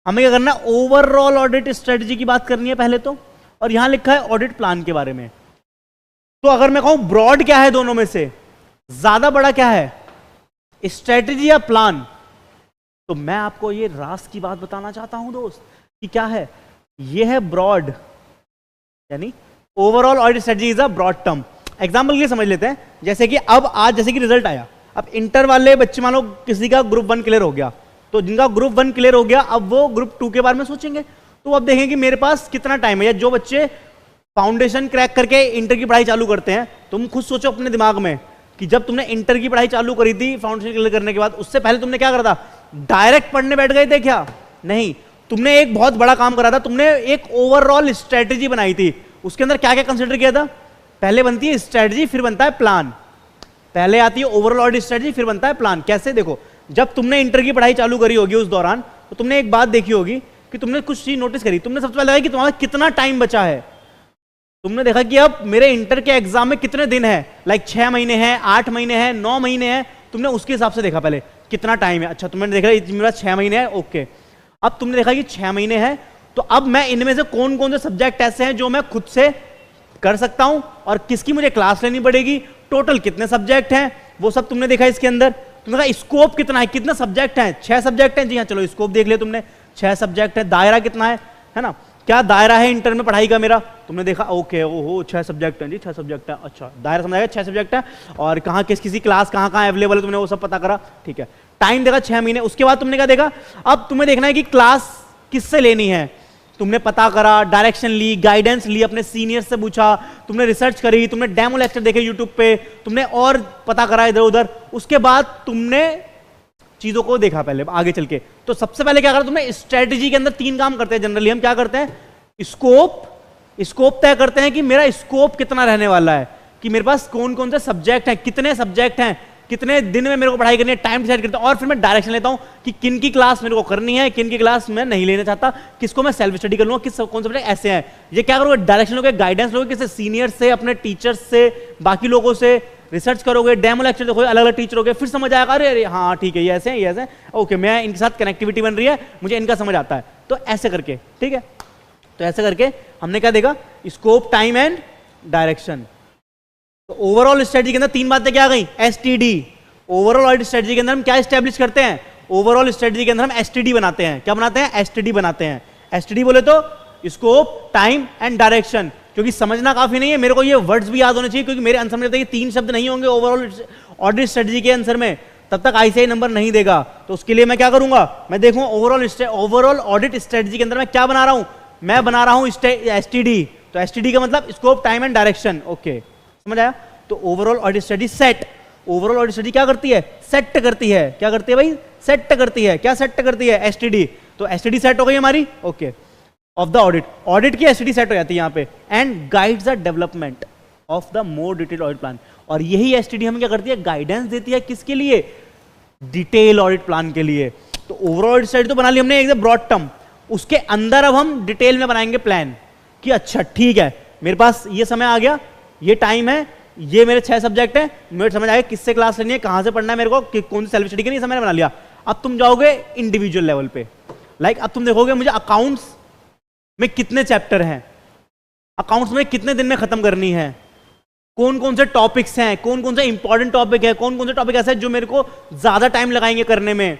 हमें क्या करना है? ओवरऑल ऑडिट स्ट्रेटजी की बात करनी है पहले तो, और यहां लिखा है ऑडिट प्लान के बारे में। तो अगर मैं कहूं ब्रॉड क्या है दोनों में से, ज्यादा बड़ा क्या है, स्ट्रेटजी या प्लान, तो मैं आपको ये राज की बात बताना चाहता हूं दोस्त कि क्या है, ये है ब्रॉड, यानी overall audit strategy is a broad term. Example के लिए समझ लेते हैं, जैसे कि अब आज जैसे कि रिजल्ट आया, अब इंटर वाले बच्चे मान लो किसी का ग्रुप 1 क्लियर हो गया, तो जिनका ग्रुप 1 क्लियर हो गया अब वो ग्रुप 2 के बारे में सोचेंगे। तो अब देखें कि मेरे पास कितना टाइम है, या जो बच्चे फाउंडेशन क्रैक करके इंटर की पढ़ाई चालू करते हैं, तुम खुद सोचो अपने दिमाग में कि जब तुमने इंटर की पढ़ाई चालू करी थी फाउंडेशन क्लियर करने के बाद, उससे पहले तुमने क्या करा था? डायरेक्ट पढ़ने बैठ गए थे क्या? नहीं, तुमने एक बहुत बड़ा काम करा था, तुमने एक ओवरऑल स्ट्रेटेजी बनाई थी। उसके अंदर क्या क्या कंसिडर किया था? पहले बनती है स्ट्रेटजी, फिर बनता है प्लान। पहले आती है ओवरऑल ऑडिट स्ट्रेटजी, फिर बनता है प्लान। कैसे? देखो, जब तुमने इंटर की पढ़ाई चालू करी होगी उस दौरान, तो तुमने एक बात देखी होगी कि तुमने कुछ चीज नोटिस करी। तुमने सबसे पहले कि तुम्हारा कितना टाइम बचा है। तुमने देखा कि अब मेरे इंटर के एग्जाम में कितने दिन है, लाइक 6 महीने हैं, 8 महीने हैं, 9 महीने हैं। तुमने उसके हिसाब से देखा पहले कितना टाइम है। अच्छा, तुमने देखा मेरे पास 6 महीने है, ओके। अब तुमने देखा कि 6 महीने हैं, तो अब मैं इनमें से कौन कौन से सब्जेक्ट ऐसे हैं जो मैं खुद से कर सकता हूं और किसकी मुझे क्लास लेनी पड़ेगी, टोटल कितने सब्जेक्ट हैं, वो सब तुमने देखा इसके अंदर। तुमने कहा स्कोप कितना है, कितने सब्जेक्ट हैं, 6 सब्जेक्ट हैं। जी हाँ, चलो स्कोप देख लिया तुमने, 6 सब्जेक्ट है। दायरा कितना है ना, क्या दायरा है इंटर में पढ़ाई का मेरा, तुमने देखा, ओके, ओहो 6 सब्जेक्ट हैं जी, 6 सब्जेक्ट है। अच्छा, दायरा समझ आएगा, 6 सब्जेक्ट है। और कहाँ किसी क्लास कहाँ अवेलेबल है, तुमने वो सब पता करा, ठीक है। टाइम देखा 6 महीने। उसके बाद तुमने क्या देखा, अब तुम्हें देखना है कि क्लास किससे लेनी है। तुमने पता करा, डायरेक्शन ली, गाइडेंस ली, अपने सीनियर से पूछा, तुमने रिसर्च करी, तुमने डेमो लेक्चर देखे यूट्यूब पे, तुमने और पता करा इधर उधर। उसके बाद तुमने चीजों को देखा पहले आगे चल के। तो सबसे पहले क्या करा तुमने, स्ट्रेटेजी के अंदर 3 काम करते हैं जनरली हम। क्या करते हैं, स्कोप तय करते हैं कि मेरा स्कोप कितना रहने वाला है, कि मेरे पास कौन कौन से सब्जेक्ट हैं, कितने सब्जेक्ट हैं, कितने दिन में मेरे को पढ़ाई करनी है, टाइम डिसाइड करता हूं। और फिर मैं डायरेक्शन लेता हूं कि किन की क्लास मेरे को करनी है, किन की क्लास मैं नहीं लेना चाहता, किसको मैं सेल्फ स्टडी कर लूंगा, किस कौन से सब्जेक्ट ऐसे हैं। ये क्या करोगे, डायरेक्शन लोगे, गाइडेंस लोगे, किसी सीनियर से, अपने टीचर्स से, बाकी लोगों से रिसर्च करोगे, डेमो लेक्चर देखोगे, अलग अलग टीचर होगे, फिर समझ आएगा, अरे हाँ ठीक है, ये ऐसे हैं, ये ऐसे हैं, ओके, मैं इनके साथ कनेक्टिविटी बन रही है, मुझे इनका समझ आता है। तो ऐसे करके, ठीक है। तो ऐसे करके हमने क्या देखा, स्कोप, टाइम एंड डायरेक्शन। तो ओवरऑल स्ट्रेटजी के अंदर 3 बातें क्या आ गई, एसटीडी। ओवरऑल ऑडिट स्ट्रेटजी के अंदर हम क्या स्टैब्लिश करते हैं, ओवरऑल स्ट्रेटजी के अंदर हम एसटीडी बनाते हैं। क्या बनाते हैं, एसटीडी बनाते हैं। एसटीडी बोले तो स्कोप, टाइम एंड डायरेक्शन। क्योंकि समझना काफी नहीं है, मेरे को ये वर्ड्स भी याद होने चाहिए, क्योंकि मेरे आंसर में ये 3 शब्द नहीं होंगे ओवरऑल ऑडिट स्ट्रेटजी के आंसर में, तब तक आईसीआई नंबर नहीं देगा। तो उसके लिए मैं क्या करूंगा, मैं देखूंगा ओवरऑल ऑडिट स्ट्रेटजी के अंदर मैं क्या बना रहा हूं, मैं बना रहा हूं एसटीडी। तो एसटीडी का मतलब scope, time and direction, okay, समझ आया। तो overall audit strategy set, overall audit strategy क्या करती है, सेट करती है। क्या करती है भाई, सेट करती है। क्या सेट करती है, एसटीडी। तो एसटीडी सेट हो गई हमारी, okay, of the audit. Audit की एसटीडी सेट हो जाती है यहां पे। And guides the development of the more detailed audit plan. और यही एसटीडी हमें क्या करती है, गाइडेंस देती है, किसके लिए, डिटेल ऑडिट प्लान के लिए। तो ओवरऑल ऑडिट स्ट्रेटजी तो बना ली हमने एक ब्रॉड टर्म, उसके अंदर अब हम डिटेल में बनाएंगे प्लान कि अच्छा ठीक है, मेरे पास ये समय आ गया, ये टाइम है, ये मेरे 6 सब्जेक्ट हैं, मेरे समझ आएगा किससे क्लास लेनी है, कहां से पढ़ना है मेरे को, कौन सी सेल्फ स्टडी करनी है, मैंने बना लिया। अब तुम जाओगे इंडिविजुअल लेवल पे, लाइक अब तुम देखोगे मुझे अकाउंट्स में कितने चैप्टर हैं, अकाउंट्स में कितने दिन में खत्म करनी है, कौन कौन से टॉपिक्स हैं, कौन कौन से इंपॉर्टेंट टॉपिक है, कौन कौन से टॉपिक ऐसे हैं जो मेरे को ज्यादा टाइम लगाएंगे करने में,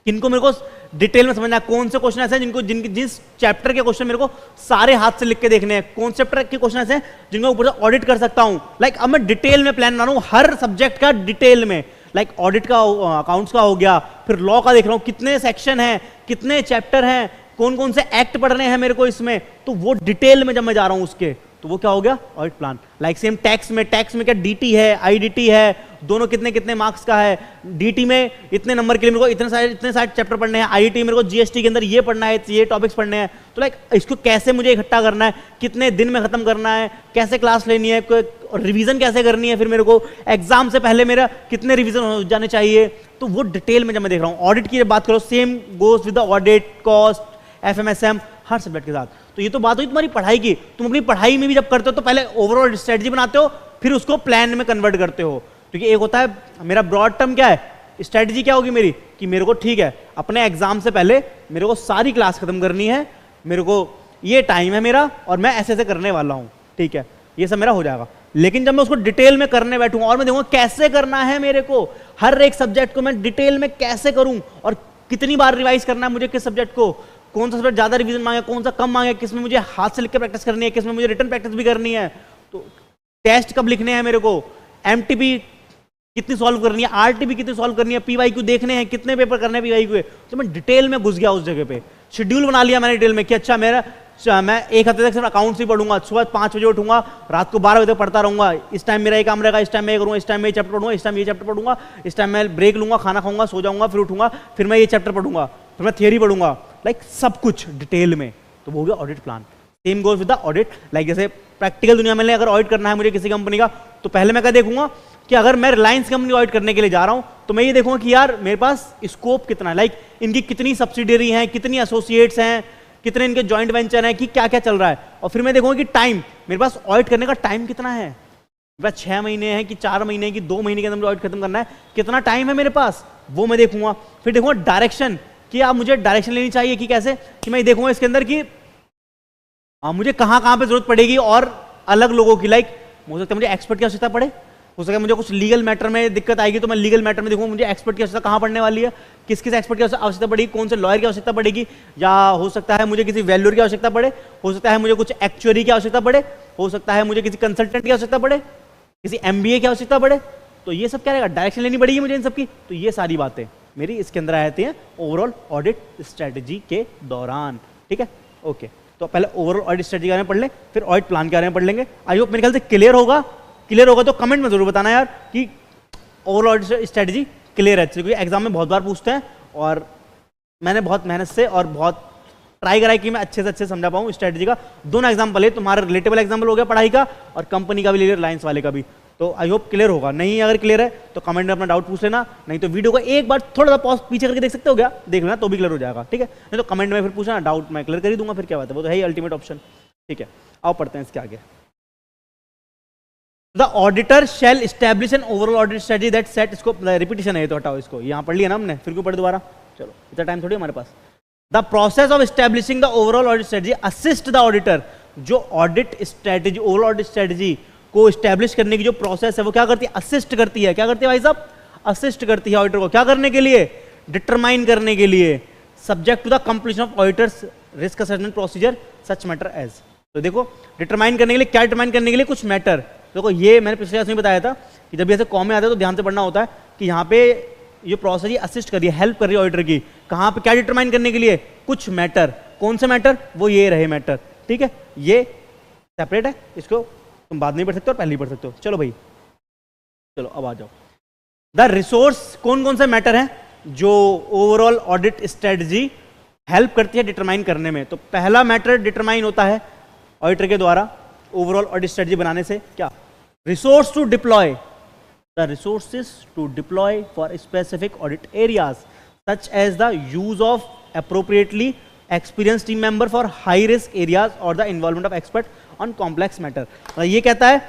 किनको मेरे को डिटेल में समझना है, कौन से क्वेश्चन ऐसे हैं जिनको जिस चैप्टर के क्वेश्चन मेरे को सारे हाथ से लिख के देखने हैं, कौन से चैप्टर के क्वेश्चन ऐसे हैं जिनको ऊपर से ऑडिट कर सकता हूं। लाइक अब मैं डिटेल में प्लान बना रहा हूं हर सब्जेक्ट का डिटेल में। लाइक ऑडिट का, अकाउंट्स का हो गया, फिर लॉ का देख रहा हूं कितने सेक्शन हैं, कितने चैप्टर हैं, कौन कौन से एक्ट पढ़ने हैं मेरे को इसमें, तो वो डिटेल में जब मैं जा रहा हूं उसके, तो वो क्या हो गया, audit plan. Like same tax में क्या डीटी है, आईडीटी है, दोनों कितने कितने मार्क्स का है, डीटी में इतने नंबर के लिए मेरे को इतने सारे चैप्टर पढ़ने हैं, आईटी मेरे को जीएसटी के अंदर ये पढ़ना है, ये टॉपिक्स पढ़ने हैं। तो लाइक इसको कैसे मुझे इकट्ठा करना है, कितने दिन में खत्म करना है, कैसे क्लास लेनी है, रिवीजन कैसे करनी है, फिर मेरे को एग्जाम से पहले मेरा कितने रिवीजन हो जाने चाहिए, तो वो डिटेल में जब मैं देख रहा हूँ। ऑडिट की बात करो, same goes with the audit, cost, FMSM, हर सब्जेक्ट के साथ। तो ये तो बात हुई तुम्हारी पढ़ाई की। तुम अपनी पढ़ाई में भी जब करते हो तो पहले ओवरऑल स्ट्रेटजी बनाते हो, फिर उसको प्लान में कन्वर्ट करते हो। क्योंकि एक होता है मेरा ब्रॉड टर्म, क्या है स्ट्रेटजी, क्या होगी मेरी, कि मेरे को ठीक है अपने एग्जाम से पहले मेरे को सारी क्लास खत्म करनी है, मेरे को ये टाइम है मेरा और मैं ऐसे ऐसे करने वाला हूं, ठीक है, ये सब मेरा हो जाएगा। लेकिन जब मैं उसको डिटेल में करने बैठूंगा और मैं देखूंगा कैसे करना है मेरे को, हर एक सब्जेक्ट को मैं डिटेल में कैसे करूं और कितनी बार रिवाइज करना है मुझे, किस सब्जेक्ट को, कौन सा सब्जेक्ट ज्यादा रिवीजन मांगे, कौन सा कम मांगे, किसमें मुझे हाथ से लिख के प्रैक्टिस करनी है, किसमें मुझे रिटन प्रैक्टिस भी करनी है, तो टेस्ट कब लिखने हैं मेरे को, एमटीपी कितनी सॉल्व करनी है, आरटीपी कितनी सॉल्व करनी है, पीवाईक्यू देखने हैं, कितने पेपर करने हैं पीवाईक्यू। तो मैं डिटेल में घुस गया उस जगह पे, शेड्यूल बना लिया मैंने डिटेल में कि अच्छा मैं एक हफ्ते तक सिर्फ अकाउंट्स ही पढ़ूंगा, सुबह 5 बजे उठूंगा, रात को 12 बजे तक पढ़ता रहूंगा, इस टाइम मेरा ये काम रहेगा, इस टाइम मैं ये करूंगा, इस टाइम मैं ये चैप्टर पढ़ूंगा, इस टाइम ये चैप्टर पढ़ूंगा, इस टाइम मैं ब्रेक लूंगा, खाना खाऊंगा, सो जाऊंगा, फिर उठूंगा, फिर मैं ये चैप्टर पढ़ूंगा, फिर मैं थियरी पढ़ूंगा, लाइक सब कुछ डिटेल में। तो वो हो गया audit plan. Same goes with the audit. Like जैसे प्रैक्टिकल दुनिया में अगर ऑडिट करना है मुझे किसी कंपनी का, तो पहले मैं क्या देखूंगा कि अगर मैं रिलायंस कंपनी ऑडिट करने के लिए जा रहा हूं तो मैं ये देखूंगा कि यार मेरे पास स्कोप कितना है, लाइक इनकी कितनी सब्सिडियरी हैं, कितनी एसोसिएट्स हैं, कितने इनके जॉइंट वेंचर हैं, कि क्या क्या चल रहा है। और फिर मैं देखूंगा कि टाइम, मेरे पास ऑडिट करने का टाइम कितना है, मेरे पास 6 महीने हैं कि 4 महीने कि 2 महीने के अंदर मुझे ऑडिट खत्म करना है, कितना टाइम है मेरे पास, वो मैं देखूंगा। फिर देखूंगा डायरेक्शन, कि आप मुझे डायरेक्शन लेनी चाहिए कि कैसे, कि मैं देखूंगा इसके अंदर कि मुझे कहां कहां पे जरूरत पड़ेगी और अलग लोगों की, लाइक हो सकता है मुझे एक्सपर्ट की आवश्यकता पड़े, हो सकता है मुझे कुछ लीगल मैटर में दिक्कत आएगी तो मैं लीगल मैटर में देखूंगा मुझे एक्सपर्ट की आवश्यकता कहां पड़ने वाली है, किस किस एक्सपर्ट की आवश्यकता पड़ेगी, कौन से लॉयर की आवश्यकता पड़ेगी, या हो सकता है मुझे किसी वैल्यूअर की आवश्यकता पड़े, हो सकता है मुझे कुछ एक्चुअरी की आवश्यकता पड़े, हो सकता है मुझे किसी कंसल्टेंट की आवश्यकता पड़े, किसी MBA की आवश्यकता पड़े। तो ये सब क्या रहेगा, डायरेक्शन लेनी पड़ेगी मुझे इन सबकी। तो ये सारी बातें मेरी इसके अंदर आ जाती हैं ओवरऑल ऑडिट स्ट्रेटेजी के दौरान। ठीक है, ओके। तो पहले ओवरऑल ऑडिट स्ट्रेटेजी के बारे में पढ़ लें, फिर ऑडिट प्लान के बारे में पढ़ लेंगे। आई होप मेरे ख्याल से क्लियर होगा। क्लियर होगा तो कमेंट में जरूर बताना यार कि ओवरऑल ऑडिट स्ट्रेटेजी क्लियर है, क्योंकि एग्जाम में बहुत बार पूछते हैं और मैंने बहुत मेहनत से और बहुत ट्राई कराई कि मैं अच्छे से अच्छे समझा पाऊँ स्ट्रेटेजी का। दोनों एग्जाम्पल है, तुम्हारा रिलेटेबल एग्जाम्पल हो गया पढ़ाई का और कंपनी का भी ले लिया, रिलायंस वाले का भी। तो आई होप क्लियर होगा। नहीं अगर क्लियर है तो कमेंट में अपना डाउट पूछ लेना, नहीं तो वीडियो को एक बार थोड़ा सा पॉज पीछे करके देख सकते हो क्या, देख लेना तो भी क्लियर हो जाएगा। ठीक है, नहीं तो कमेंट में फिर पूछना, डाउट मैं क्लियर कर ही दूंगा, फिर क्या बात है, वो तो है ही अल्टीमेट ऑप्शन। ठीक है, आओ पढ़ते हैं इसके आगे। The auditor shall establish an overall audit strategy that set, इसको रिपीटिशन है तो हटाओ इसको, यहाँ पढ़ लिया ना हमने, फिर क्यों पढ़ दोबारा, चलो इतना टाइम थोड़ी हमारे पास। The process of establishing the overall audit strategy assist the auditor, जो audit strategy overall audit strategy को एस्टैब्लिश करने की जो प्रोसेस है वो क्या करती है, असिस्ट करती है। क्या करती है भाई साहब, असिस्ट करती है ऑडिटर को, क्या करने के लिए, डिटरमाइन करने के लिए, subject to the completion of auditors risk assessment procedure such matter as. तो देखो डिटरमाइन करने के लिए, क्या डिटरमाइन करने के लिए, कुछ मैटर। देखो ये मैंने पिछले क्लास में बताया था कि जब ऐसे कॉम में आता है तो ध्यान से पढ़ना होता है कि यहाँ पे ये प्रोसेस ये असिस्ट कर रही है, हेल्प कर रही है ऑडिटर की, कहाँ पे क्या डिटरमाइन करने के लिए, कुछ मैटर। कौन से मैटर, वो ये रहे मैटर। ठीक है, ये सेपरेट है, इसको तुम बाद में पढ़ सकते हो और पहले ही पढ़ सकते हो। चलो भाई, चलो अब आ जाओ। द रिसोर्स, कौन कौन से मैटर हैं जो ओवरऑल ऑडिट स्ट्रेटजी हेल्प करती है डिटरमाइन करने में। तो पहला मैटर डिटरमाइन होता है ऑडिटर के द्वारा ओवरऑल ऑडिट स्ट्रेटजी बनाने से, क्या, resource to deploy, the resources to deploy for specific audit areas such as the use of appropriately experience team member for high risk areas और the involvement of expert on complex matter. ये कहता है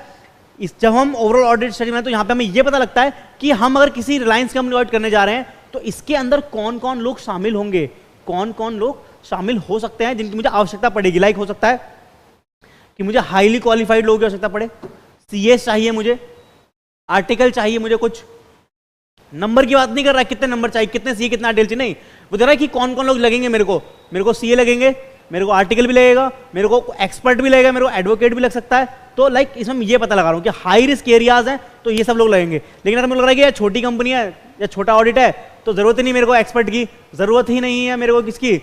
जब हम ओवरऑल ऑडिट स्ट्रेटजी बनाते हैं तो यहाँ पे हमें ये पता लगता है कि हम अगर किसी रिलायंस कंपनी ऑडिट करने जा रहे हैं तो इसके अंदर कौन कौन लोग शामिल होंगे, कौन कौन लोग शामिल हो सकते हैं जिनकी मुझे आवश्यकता पड़ेगी। लाइक हो सकता है कि मुझे हाईली क्वालिफाइड लोगों की आवश्यकता पड़े, CS चाहिए मुझे, आर्टिकल चाहिए मुझे, कुछ नंबर की बात नहीं कर रहा है कितने नंबर चाहिए, कितने CA कितना आर्टिकल चाहिए, नहीं, वो दे रहा है कि कौन कौन लोग लगेंगे मेरे को CA लगेंगे, मेरे को आर्टिकल भी लगेगा, मेरे को एक्सपर्ट भी लगेगा, मेरे को एडवोकेट भी लग सकता है। तो लाइक इसमें ये पता लगा रहा हूँ कि हाई रिस्क एरियाज हैं तो ये सब लोग लगेंगे। लेकिन अगर मुझे लग रहा है कि यार छोटी कंपनी है या छोटा ऑडिट है तो जरूरत ही नहीं मेरे को एक्सपर्ट की, जरूरत ही नहीं है मेरे को किसकी,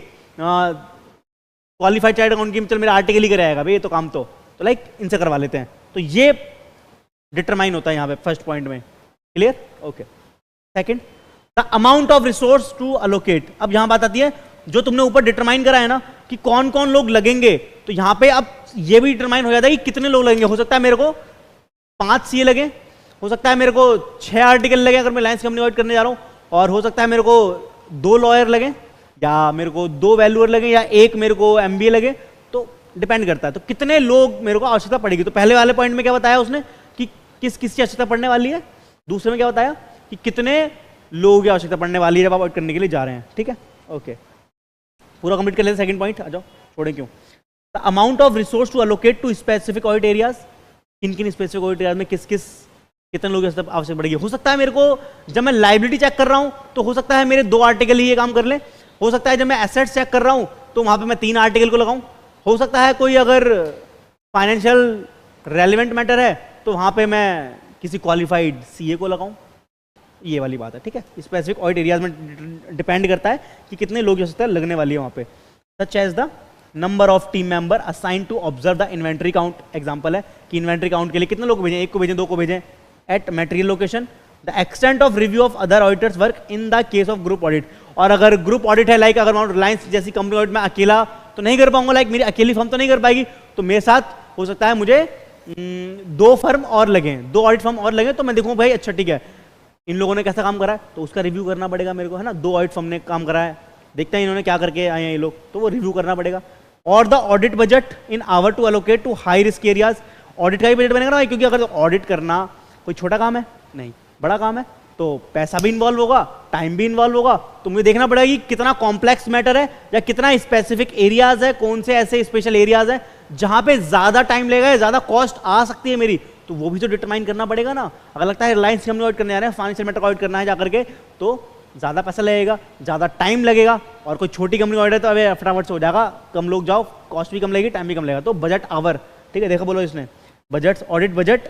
क्वालिफाइड चार्टर्ड अकाउंटेंट की, चल मेरा आर्टिकल ही कराएगा भाई ये तो काम, तो लाइक इनसे करवा लेते हैं। तो ये डिटरमाइन होता है यहाँ पे फर्स्ट पॉइंट में। Clear, okay. Second, the amount of resource to allocate. अब यहां बात आती है जो तुमने ऊपर डिटरमाइन करा है ना कि कौन कौन लोग लगेंगे, तो यहां पे अब ये भी डिटरमाइन हो जाता है कि कितने लोग लगेंगे। हो सकता है मेरे को 5 CA लगे, हो सकता है मेरे को 6 आर्टिकल लगे अगर मैं रिलायंस कंपनी ऑडिट करने जा रहा हूं, और हो सकता है मेरे को 2 लॉयर लगे, या मेरे को 2 वैल्यूअर लगे, या 1 मेरे को MBA लगे, तो डिपेंड करता है। तो कितने लोग मेरे को आवश्यकता पड़ेगी। तो पहले वाले पॉइंट में क्या बताया उसने कि किस किस की आवश्यकता पड़ने वाली है, दूसरे में क्या बताया कि कितने लोगों की आवश्यकता पड़ने वाली है जब आप ऑडिट करने के लिए जा रहे हैं। ठीक है, ओके, पूरा कंप्लीट कर लेते हैं। सेकंड पॉइंट आ जाओ, छोड़े क्यों। The amount of resource to allocate to specific audit areas, किन किन स्पेसिफिक ऑडिट एरियाज में किस किस कितने लोगों की आवश्यकता पड़ेगी। हो सकता है मेरे को जब मैं लाइबिलिटी चेक कर रहा हूं तो हो सकता है मेरे 2 आर्टिकल ही ये काम कर ले, हो सकता है जब मैं एसेट्स चेक कर रहा हूं तो वहां पे मैं 3 आर्टिकल को लगाऊं, हो सकता है कोई अगर फाइनेंशियल रेलिवेंट मैटर है तो वहां पे मैं किसी क्वालिफाइड CA को लगाऊं। ये वाली बात है। ठीक है, स्पेसिफिक ऑडिट एरियाज में डिपेंड करता है कि कितने लोग हो सकता है लगने वाली है वहां पे। Such as the number of team member assign to observe the inventory count. Example है कि इन्वेंट्री काउंट के लिए कितने लोग को भेजें, 1 को भेजें, 2 को भेजें, at material location. The extent of review of other auditors work in the case of group audit. और अगर ग्रुप ऑडिट है, लाइक अगर रिलायंस जैसी कंपनी ऑडिट में अकेला तो नहीं कर पाऊंगा, लाइक मेरी अकेली फर्म तो नहीं कर पाएगी, तो मेरे साथ हो सकता है मुझे 2 फर्म और लगे, 2 ऑडिट फर्म और लगे, तो मैं देखूँ भाई अच्छा ठीक है इन लोगों ने कैसा काम करा है, तो उसका रिव्यू करना पड़ेगा मेरे को, है ना। 2 ऑडिट फर्म ने काम करा है, देखते हैं इन्होंने क्या करके आए हैं ये लोग, तो वो रिव्यू करना पड़ेगा। और the audit budget in hour to allocate to high risk areas, audit का ही बजट बनेगा ना, क्योंकि अगर ऑडिट करना कोई छोटा काम है नहीं, बड़ा काम है, तो पैसा भी इन्वॉल्व होगा, टाइम भी इन्वॉल्व होगा, तो मुझे देखना पड़ेगा कि कितना कॉम्प्लेक्स मैटर है या कितना स्पेसिफिक एरियाज है, कौन से ऐसे स्पेशल एरियाज है जहां पे ज्यादा टाइम लगेगा, ज्यादा कॉस्ट आ सकती है मेरी, तो वो भी तो डिटरमाइन करना पड़ेगा ना। अगर लगता है रिलायंस की हमने ऑडिट करने जा रहे हैं, फाइनेंशियल मैटर का ऑडिट करना है जाकर के, तो ज्यादा पैसा लगेगा, ज्यादा टाइम लगेगा, और कोई छोटी कंपनी ऑडिट है तो अभी फटाफट से हो जाएगा, कम लोग जाओ, कॉस्ट भी कम लगेगी, टाइम भी कम लगेगा। तो बजट आवर, ठीक है, देखो बोलो इसने budget, audit budget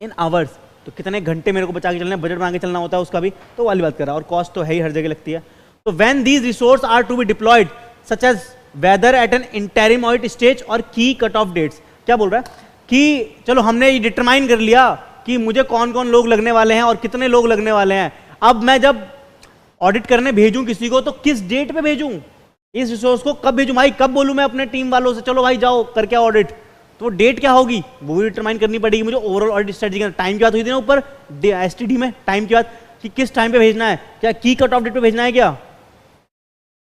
in hours, तो कितने घंटे मेरे को बचा के चलना है, बजट बना के चलना होता है उसका भी, तो वाली बात कर रहा है। और कॉस्ट तो है ही, हर जगह लगती है। तो when these resource are to be deployed such as whether at an interim audit stage और की कट ऑफ डेट्स, क्या बोल रहा है कि चलो हमने ये डिटरमाइन कर लिया कि मुझे कौन कौन लोग लगने वाले हैं और कितने लोग लगने वाले हैं, अब मैं जब ऑडिट करने भेजूं किसी को तो किस डेट पे भेजूं, इस रिसोर्स को कब भेजूं भाई, कब बोलूं मैं अपने टीम वालों से चलो भाई जाओ करके ऑडिट, तो वो डेट क्या होगी वो भी डिटरमाइन करनी पड़ेगी मुझे। ओवरऑल ऑडिट स्ट्रेटजी का टाइम की बात हुई थी ना ऊपर एसटीडी में, टाइम की बात कि किस टाइम पे भेजना है, क्या की कट ऑफ डेट पे भेजना है, क्या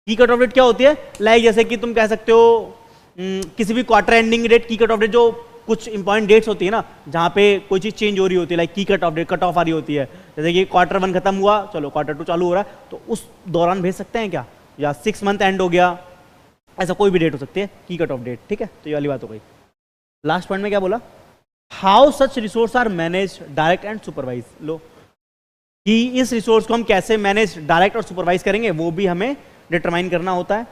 की कट ऑफ डेट क्या होती है, लाइक जैसे कि तुम कह सकते हो किसी भी क्वार्टर एंडिंग डेट, की कट ऑफ डेट जो कुछ इंपॉर्टेंट डेट्स होती है ना जहां पे कोई चीज चेंज हो रही होती है, लाइक की cut off date, cut off आ रही होती है, जैसे कि क्वार्टर 1 खत्म हुआ, चलो क्वार्टर 2 चालू हो रहा है, तो उस दौरान भेज सकते हैं क्या, या 6 मंथ एंड हो गया, ऐसा कोई भी डेट हो सकती है की कट ऑफ डेट, ठीक है। तो ये वाली बात हो गई। लास्ट पॉइंट में क्या बोला, how such resource are manage direct and supervise, लो कि इस रिसोर्स को हम कैसे मैनेज डायरेक्ट और सुपरवाइज करेंगे वो भी हमें डिटरमाइन करना होता है।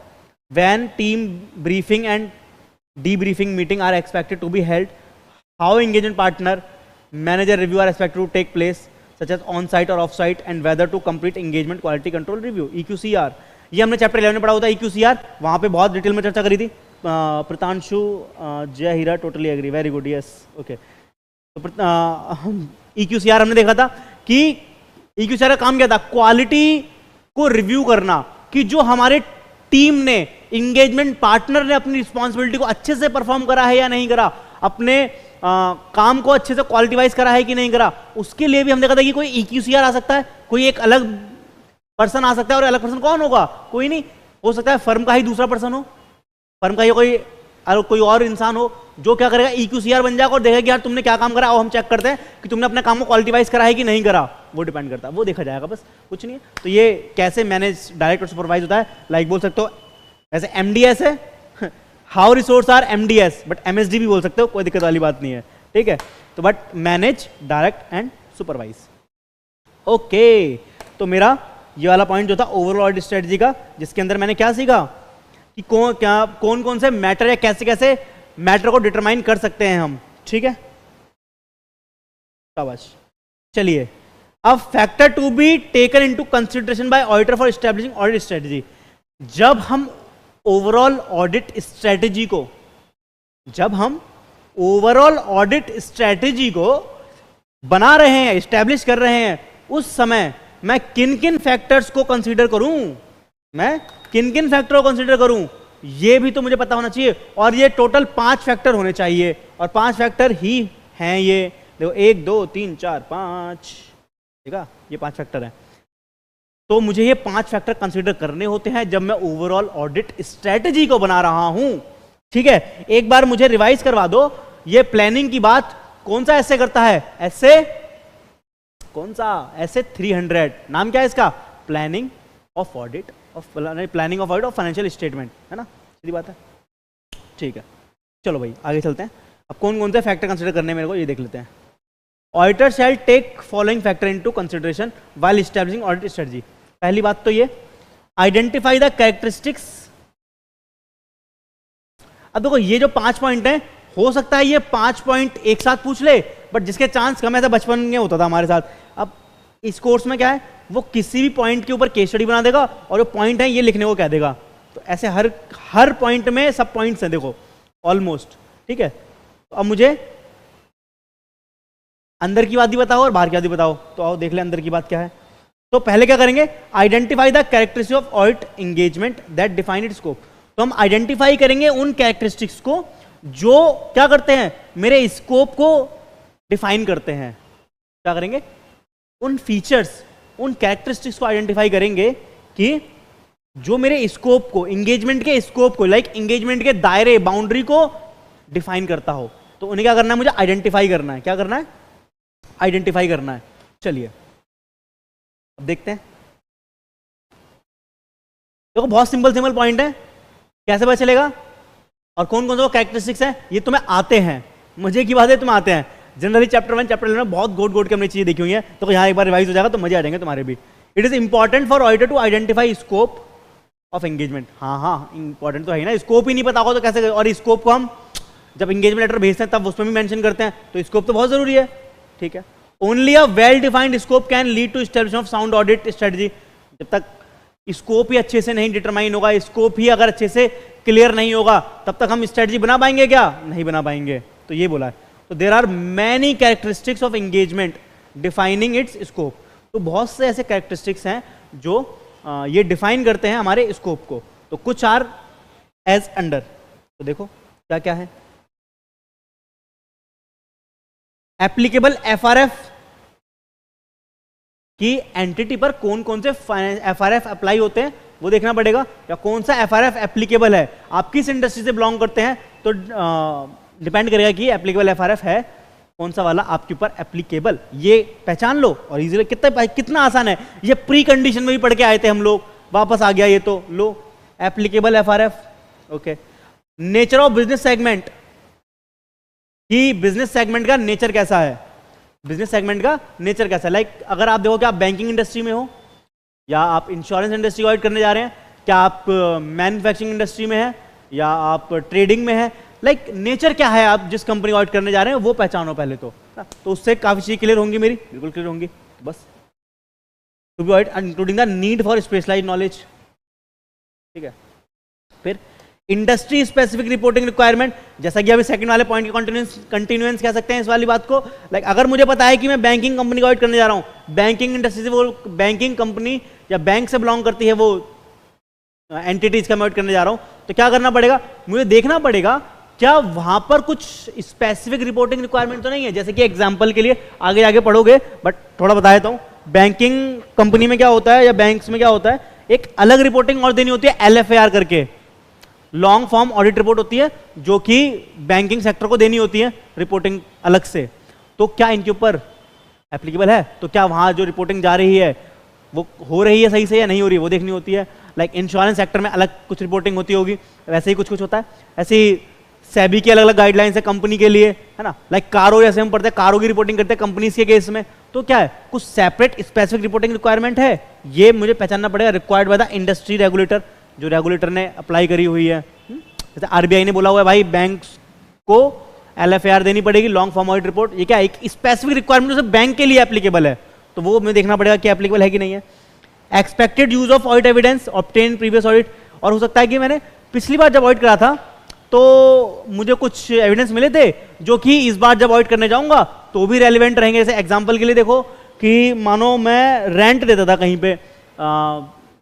When team briefing and debriefing meeting are expected to be held, how engagement partner manager review are expected to take place such as on site or off site, and whether to complete engagement quality control review, EQCR, ये हमने चैप्टर 11 में पढ़ा होता है। EQCR वहां पे बहुत डिटेल में चर्चा करी थी, Pratanshu Jay Heera totally agree, very good, yes okay. तो EQCR हमने देखा था कि EQCR का काम क्या था, क्वालिटी को रिव्यू करना कि जो हमारे टीम ने, इंगेजमेंट पार्टनर ने अपनी रिस्पॉन्सिबिलिटी को अच्छे से परफॉर्म करा है या नहीं करा, अपने काम को अच्छे से क्वालिटी वाइज करा है कि नहीं करा, उसके लिए भी हम देखा था कि कोई EQCR आ सकता है, कोई एक अलग पर्सन आ सकता है, और अलग पर्सन कौन होगा, कोई नहीं, हो सकता है फर्म का ही दूसरा पर्सन हो, फर्म का ही कोई और इंसान हो, जो क्या करेगा EQCR बन जाएगा और देखेगा कि यार तुमने क्या काम करा, और हम चेक करते हैं कि तुमने अपने काम को क्वालिटी वाइज करा है कि नहीं करा, वो डिपेंड करता है, वो देखा जाएगा, बस कुछ नहीं है। तो ये कैसे मैनेज डायरेक्ट और सुपरवाइज होता है, लाइक बोल सकते हो ऐसे MDS है, how resource are MDS, but MSD भी बोल सकते हो, कोई दिक्कत वाली बात नहीं है, ठीक है। तो but manage direct and supervise, okay. तो मेरा ये वाला पॉइंट जो था ओवरऑल ऑडिट स्ट्रेटजी का, जिसके अंदर मैंने क्या सीखा कि कौन कौन से मैटर या कैसे कैसे मैटर को डिटरमाइन कर सकते हैं हम, ठीक है, शाबाश। चलिए अब factor to be taken into consideration by auditor for establishing audit strategy, जब हम ओवरऑल ऑडिट स्ट्रेटजी को, जब हम ओवरऑल ऑडिट स्ट्रेटजी को बना रहे हैं, एस्टैब्लिश कर रहे हैं, उस समय मैं किन किन फैक्टर्स को कंसीडर करूं, मैं किन किन फैक्टर को कंसीडर करूं, ये भी तो मुझे पता होना चाहिए। और ये टोटल 5 फैक्टर होने चाहिए, और 5 फैक्टर ही हैं ये, देखो 1 2 3 4 5, ठीक है, ये 5 फैक्टर हैं। तो मुझे ये 5 फैक्टर कंसीडर करने होते हैं जब मैं ओवरऑल ऑडिट स्ट्रेटजी को बना रहा हूं, ठीक है। एक बार मुझे रिवाइज करवा दो, ये प्लानिंग की बात कौन सा ऐसे करता है, ऐसे कौन सा, ऐसे 300, नाम क्या है इसका, planning of audit planning of audit of financial statement, है ना, सीधी बात है, ठीक है। चलो भाई आगे चलते हैं। अब कौन कौन से फैक्टर कंसीडर करने मेरे को ये देख लेते हैं। Auditor shall take following factor into consideration while establishing audit strategy. पहली बात तो ये, आइडेंटिफाई द कैरेक्टरिस्टिक्स। अब देखो ये जो 5 पॉइंट हैं, हो सकता है ये 5 पॉइंट एक साथ पूछ ले, बट जिसके चांस कम है, ऐसा बचपन में होता था हमारे साथ। अब इस कोर्स में क्या है, वो किसी भी पॉइंट के ऊपर केस स्टडी बना देगा और जो पॉइंट है ये लिखने को कह देगा। तो ऐसे हर पॉइंट में सब पॉइंट्स हैं, देखो ऑलमोस्ट, ठीक है। तो अब मुझे अंदर की बात भी बताओ और बाहर की बात भी बताओ, तो आओ देख ले अंदर की बात क्या है। तो पहले क्या करेंगे, identify the characteristics of audit engagement that define it's scope. तो हम आइडेंटिफाई करेंगे उन कैरेक्टरिस्टिक्स को जो क्या करते हैं, मेरे स्कोप को डिफाइन करते हैं। क्या करेंगे, उन फीचर्स, उन कैरेक्टरिस्टिक्स को आइडेंटिफाई करेंगे कि जो मेरे स्कोप को, एंगेजमेंट के स्कोप को, लाइक एंगेजमेंट के दायरे, बाउंड्री को डिफाइन करता हो। तो उन्हें क्या करना है, मुझे आइडेंटिफाई करना है। क्या करना है, आइडेंटिफाई करना है। चलिए अब देखते हैं। देखो बहुत सिंपल सिंपल पॉइंट है, कैसे पता चलेगा और कौन कौन से कैरेक्टरिस्टिक्स हैं, ये तुम्हें आते हैं। मजे की बात है, तुम्हें आते हैं। जनरली चैप्टर 1 चैप्टर 11 में बहुत गोट गोट के हमने चीजें देखी हुई हैं, तो यहाँ एक बार रिवाइज हो जाएगा तो मजे आ जाएंगे तुम्हारे भी। It is important for auditor to identify scope of engagement. हाँ हाँ इंपॉर्टेंट तो है ना, स्कोप ही नहीं पता होगा तो कैसे। और स्कोप को हम जब एंगेजमेंट लेटर भेजते हैं तब उसमें भी मेंशन करते हैं, तो स्कोप तो बहुत जरूरी है। ठीक है, only a well defined scope can lead to establishment of sound audit strategy. जब तक स्कोप ही अच्छे से नहीं डिटरमाइन होगा, स्कोप ही अगर अच्छे से क्लियर नहीं होगा, तब तक हम स्ट्रेटजी बना पाएंगे क्या, नहीं बना पाएंगे। तो ये बोला है। तो there are many characteristics of engagement defining its scope. तो बहुत से ऐसे कैरेक्टरिस्टिक्स हैं जो ये डिफाइन करते हैं हमारे स्कोप को। तो कुछ आर एज अंडर। तो देखो क्या क्या है, एप्लीकेबल एफआरएफ की एंटिटी पर कौन कौन से एफआरएफ अप्लाई होते हैं वो देखना पड़ेगा, या कौन सा एफआरएफ एप्लीकेबल है। आप किस इंडस्ट्री से बिलोंग करते हैं तो डिपेंड करेगा कि एप्लीकेबल एफआरएफ है कौन सा वाला आपके ऊपर एप्लीकेबल। ये पहचान लो और इजीली, कितना आसान है। ये प्री कंडीशन में भी पढ़ के आए थे हम लोग, वापस आ गया ये तो। लो applicable FRF. Okay, nature of business segment, कि बिजनेस सेगमेंट का नेचर कैसा है, बिजनेस सेगमेंट का नेचर कैसा है। लाइक अगर आप देखो कि आप बैंकिंग इंडस्ट्री में हो, या आप इंश्योरेंस इंडस्ट्री ऑडिट करने जा रहे हैं, क्या आप मैन्युफैक्चरिंग इंडस्ट्री में है, या आप ट्रेडिंग में है, लाइक नेचर क्या है आप जिस कंपनी ऑडिट करने जा रहे हैं वो पहचानो पहले तो उससे काफी चीजें क्लियर होंगी, मेरी बिल्कुल क्लियर होंगी। बस to be audit including the need for specialised knowledge. ठीक है, फिर इंडस्ट्री स्पेसिफिक रिपोर्टिंग रिक्वायरमेंट, जैसा कि अभी सेकंड वाले पॉइंट की कंटिन्यूएंस कह सकते हैं इस वाली बात को। लाइक अगर मुझे पता है कि मैं बैंकिंग कंपनी को ऑडिट करने जा रहा हूं, बैंकिंग इंडस्ट्री से, वो बैंकिंग कंपनी या बैंक से बिलोंग करती है वो एंटिटीज का मैं ऑडिट करने जा रहा हूं, तो क्या करना पड़ेगा, मुझे देखना पड़ेगा क्या वहां पर कुछ स्पेसिफिक रिपोर्टिंग रिक्वायरमेंट तो नहीं है। जैसे कि एग्जांपल के लिए आगे आगे पढ़ोगे, बट थोड़ा बता देता हूं। बैंकिंग कंपनी में क्या होता है या बैंक्स में क्या होता है, एक अलग रिपोर्टिंग और देनी होती है LFAR करके, लॉन्ग फॉर्म ऑडिट रिपोर्ट होती है, जो कि बैंकिंग सेक्टर को देनी होती है रिपोर्टिंग अलग से। तो क्या इनके ऊपर एप्लीकेबल है, तो क्या वहां जो रिपोर्टिंग जा रही है वो हो रही है सही से या नहीं हो रही है, वो देखनी होती है। लाइक इंश्योरेंस सेक्टर में अलग कुछ रिपोर्टिंग होती होगी, वैसे ही कुछ कुछ होता है। ऐसे ही सेबी की अलग अलग गाइडलाइंस है कंपनी के लिए, है ना। लाइक कारो, जैसे हम पढ़ते हैं कारो की रिपोर्टिंग करते हैं कंपनीज के केस में, तो क्या है कुछ सेपरेट स्पेसिफिक रिपोर्टिंग रिक्वायरमेंट है, ये मुझे पहचानना पड़ेगा। Required by the industry regulator, जो रेगुलेटर ने अप्लाई करी हुई है। जैसे RBI ने बोला हुआ है भाई बैंक्स को LFAR देनी पड़ेगी, लॉन्ग फॉर्म ऑडिट रिपोर्ट। ये क्या एक स्पेसिफिक रिक्वायरमेंट जो बैंक के लिए एप्लीकेबल है, तो वो मुझे देखना पड़ेगा कि एप्लीकेबल है कि नहीं है। Expected use of audit evidence obtain previous audit, और हो सकता है कि मैंने पिछली बार जब ऑडिट करा था तो मुझे कुछ एविडेंस मिले थे जो कि इस बार जब ऑडिट करने जाऊंगा तो भी रेलिवेंट रहेंगे। जैसे एग्जांपल के लिए देखो कि मानो मैं रेंट देता था कहीं पे,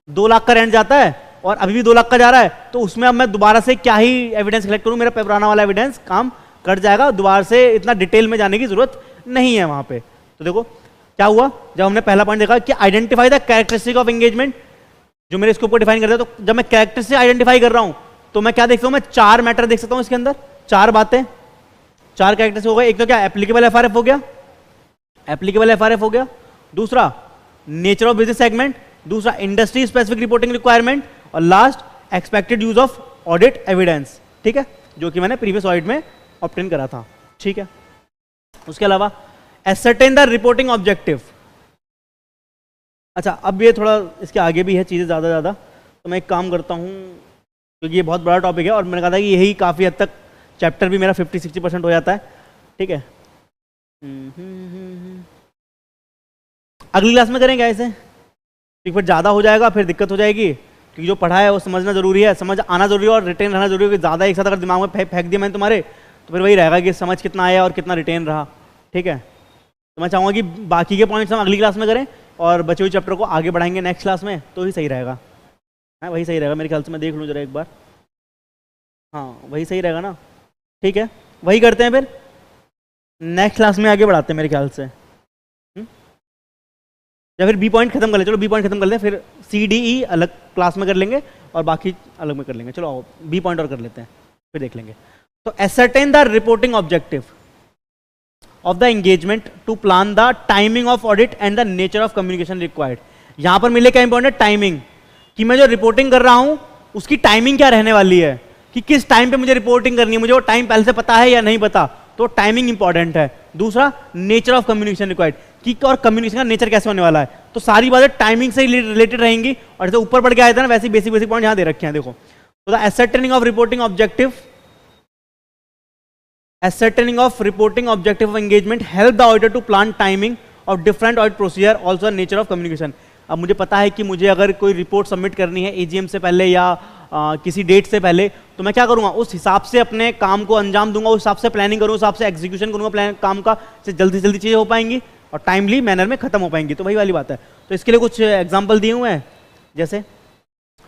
2 लाख का रेंट जाता है और अभी भी 2 लाख का जा रहा है, तो उसमें अब मैं दोबारा से क्या ही एविडेंस कलेक्ट करूं, मेरा पुराना वाला एविडेंस काम कर जाएगा, दोबारा से इतना डिटेल में जाने की जरूरत नहीं है वहां पे। तो देखो क्या हुआ, जब हमने पहला पॉइंट देखा कि identify the characteristic of engagement, जो मेरे इसके ऊपर डिफाइन करता है, तो जब मैं कैरेक्टरिस्टिक आइडेंटिफाई कर रहा हूं तो मैं क्या देख सकता हूं, मैं 4 मैटर देख सकता हूं इसके अंदर, 4 बातें, 4 कैरेक्टरिस्टिक हो गए। एक तो क्या एप्लीकेबल एफआरएफ हो गया, एप्लीकेबल एफआरएफ हो गया। दूसरा नेचर ऑफ बिजनेस सेगमेंट, दूसरा इंडस्ट्री स्पेसिफिक रिपोर्टिंग रिक्वायरमेंट, और last expected use of audit evidence. ठीक है, जो कि मैंने प्रीवियस ऑडिट में ऑब्टेन करा था। ठीक है, उसके अलावा एसर्टेन द रिपोर्टिंग ऑब्जेक्टिव। अच्छा, अब ये थोड़ा इसके आगे भी है चीजें ज्यादा, तो मैं एक काम करता हूं क्योंकि ये बहुत बड़ा टॉपिक है और मैंने कहा था कि यही काफी हद तक चैप्टर भी मेरा 50-60% हो जाता है। ठीक है, अगली क्लास में करेंगे ऐसे, क्योंकि फिर ज़्यादा हो जाएगा, फिर दिक्कत हो जाएगी, क्योंकि जो पढ़ा है वो समझना जरूरी है, समझ आना जरूरी है और रिटेन रहना जरूरी है। ज़्यादा एक साथ अगर दिमाग में फेंक दिया मैंने तुम्हारे, तो फिर वही रहेगा कि समझ कितना आया और कितना रिटेन रहा। ठीक है, तो मैं चाहूँगा कि बाकी के पॉइंट्स हम अगली क्लास में करें और बचे हुए चैप्टर को आगे बढ़ाएंगे नेक्स्ट क्लास में, तो ही सही रहेगा। हाँ वही सही रहेगा मेरे ख्याल से, मैं देख लूँ जरा एक बार। हाँ वही सही रहेगा ना। ठीक है, वही करते हैं फिर नेक्स्ट क्लास में आगे बढ़ाते हैं मेरे ख्याल से। या फिर बी पॉइंट खत्म कर ले, चलो बी पॉइंट खत्म कर लें, फिर सी डी ई अलग क्लास में कर लेंगे और बाकी अलग में कर लेंगे। चलो आओ बी पॉइंट और कर लेते हैं, फिर देख लेंगे। तो ascertain the reporting objective of the engagement to plan the timing of audit and the nature of communication required. यहां पर मिले क्या इंपॉर्टेंट, टाइमिंग, कि मैं जो रिपोर्टिंग कर रहा हूं उसकी टाइमिंग क्या रहने वाली है, कि किस टाइम पे मुझे रिपोर्टिंग करनी है, मुझे वो टाइम पहले से पता है या नहीं पता, तो टाइमिंग इंपॉर्टेंट है। दूसरा नेचर ऑफ कम्युनिकेशन रिक्वायर्ड, कि और कम्युनिकेशन का नेचर कैसे होने वाला है, तो सारी बातें टाइमिंग से रिलेटेड रहेंगी। और जैसे ऊपर बढ़ के आया था ना, वैसे बेसिक बेसिक पॉइंट यहां दे रखे हैं, देखो। तो the ascertaining of reporting objective, ascertaining of reporting objective of engagement help the auditor to plan timing of different audit procedure, also nature of communication। अब मुझे पता है कि मुझे अगर कोई रिपोर्ट सबमिट करनी है एजीएम से पहले या किसी डेट से पहले, तो मैं क्या करूंगा, उस हिसाब से अपने काम को अंजाम दूंगा, उस हिसाब से प्लानिंग करूंगा, उस हिसाब से एग्जीक्यूशन करूंगा प्लान काम का, से जल्दी से जल्दी चीजें हो पाएंगी और टाइमली मैनर में खत्म हो पाएंगी। तो वही वाली बात है। तो इसके लिए कुछ एग्जाम्पल दिए हुए हैं, जैसे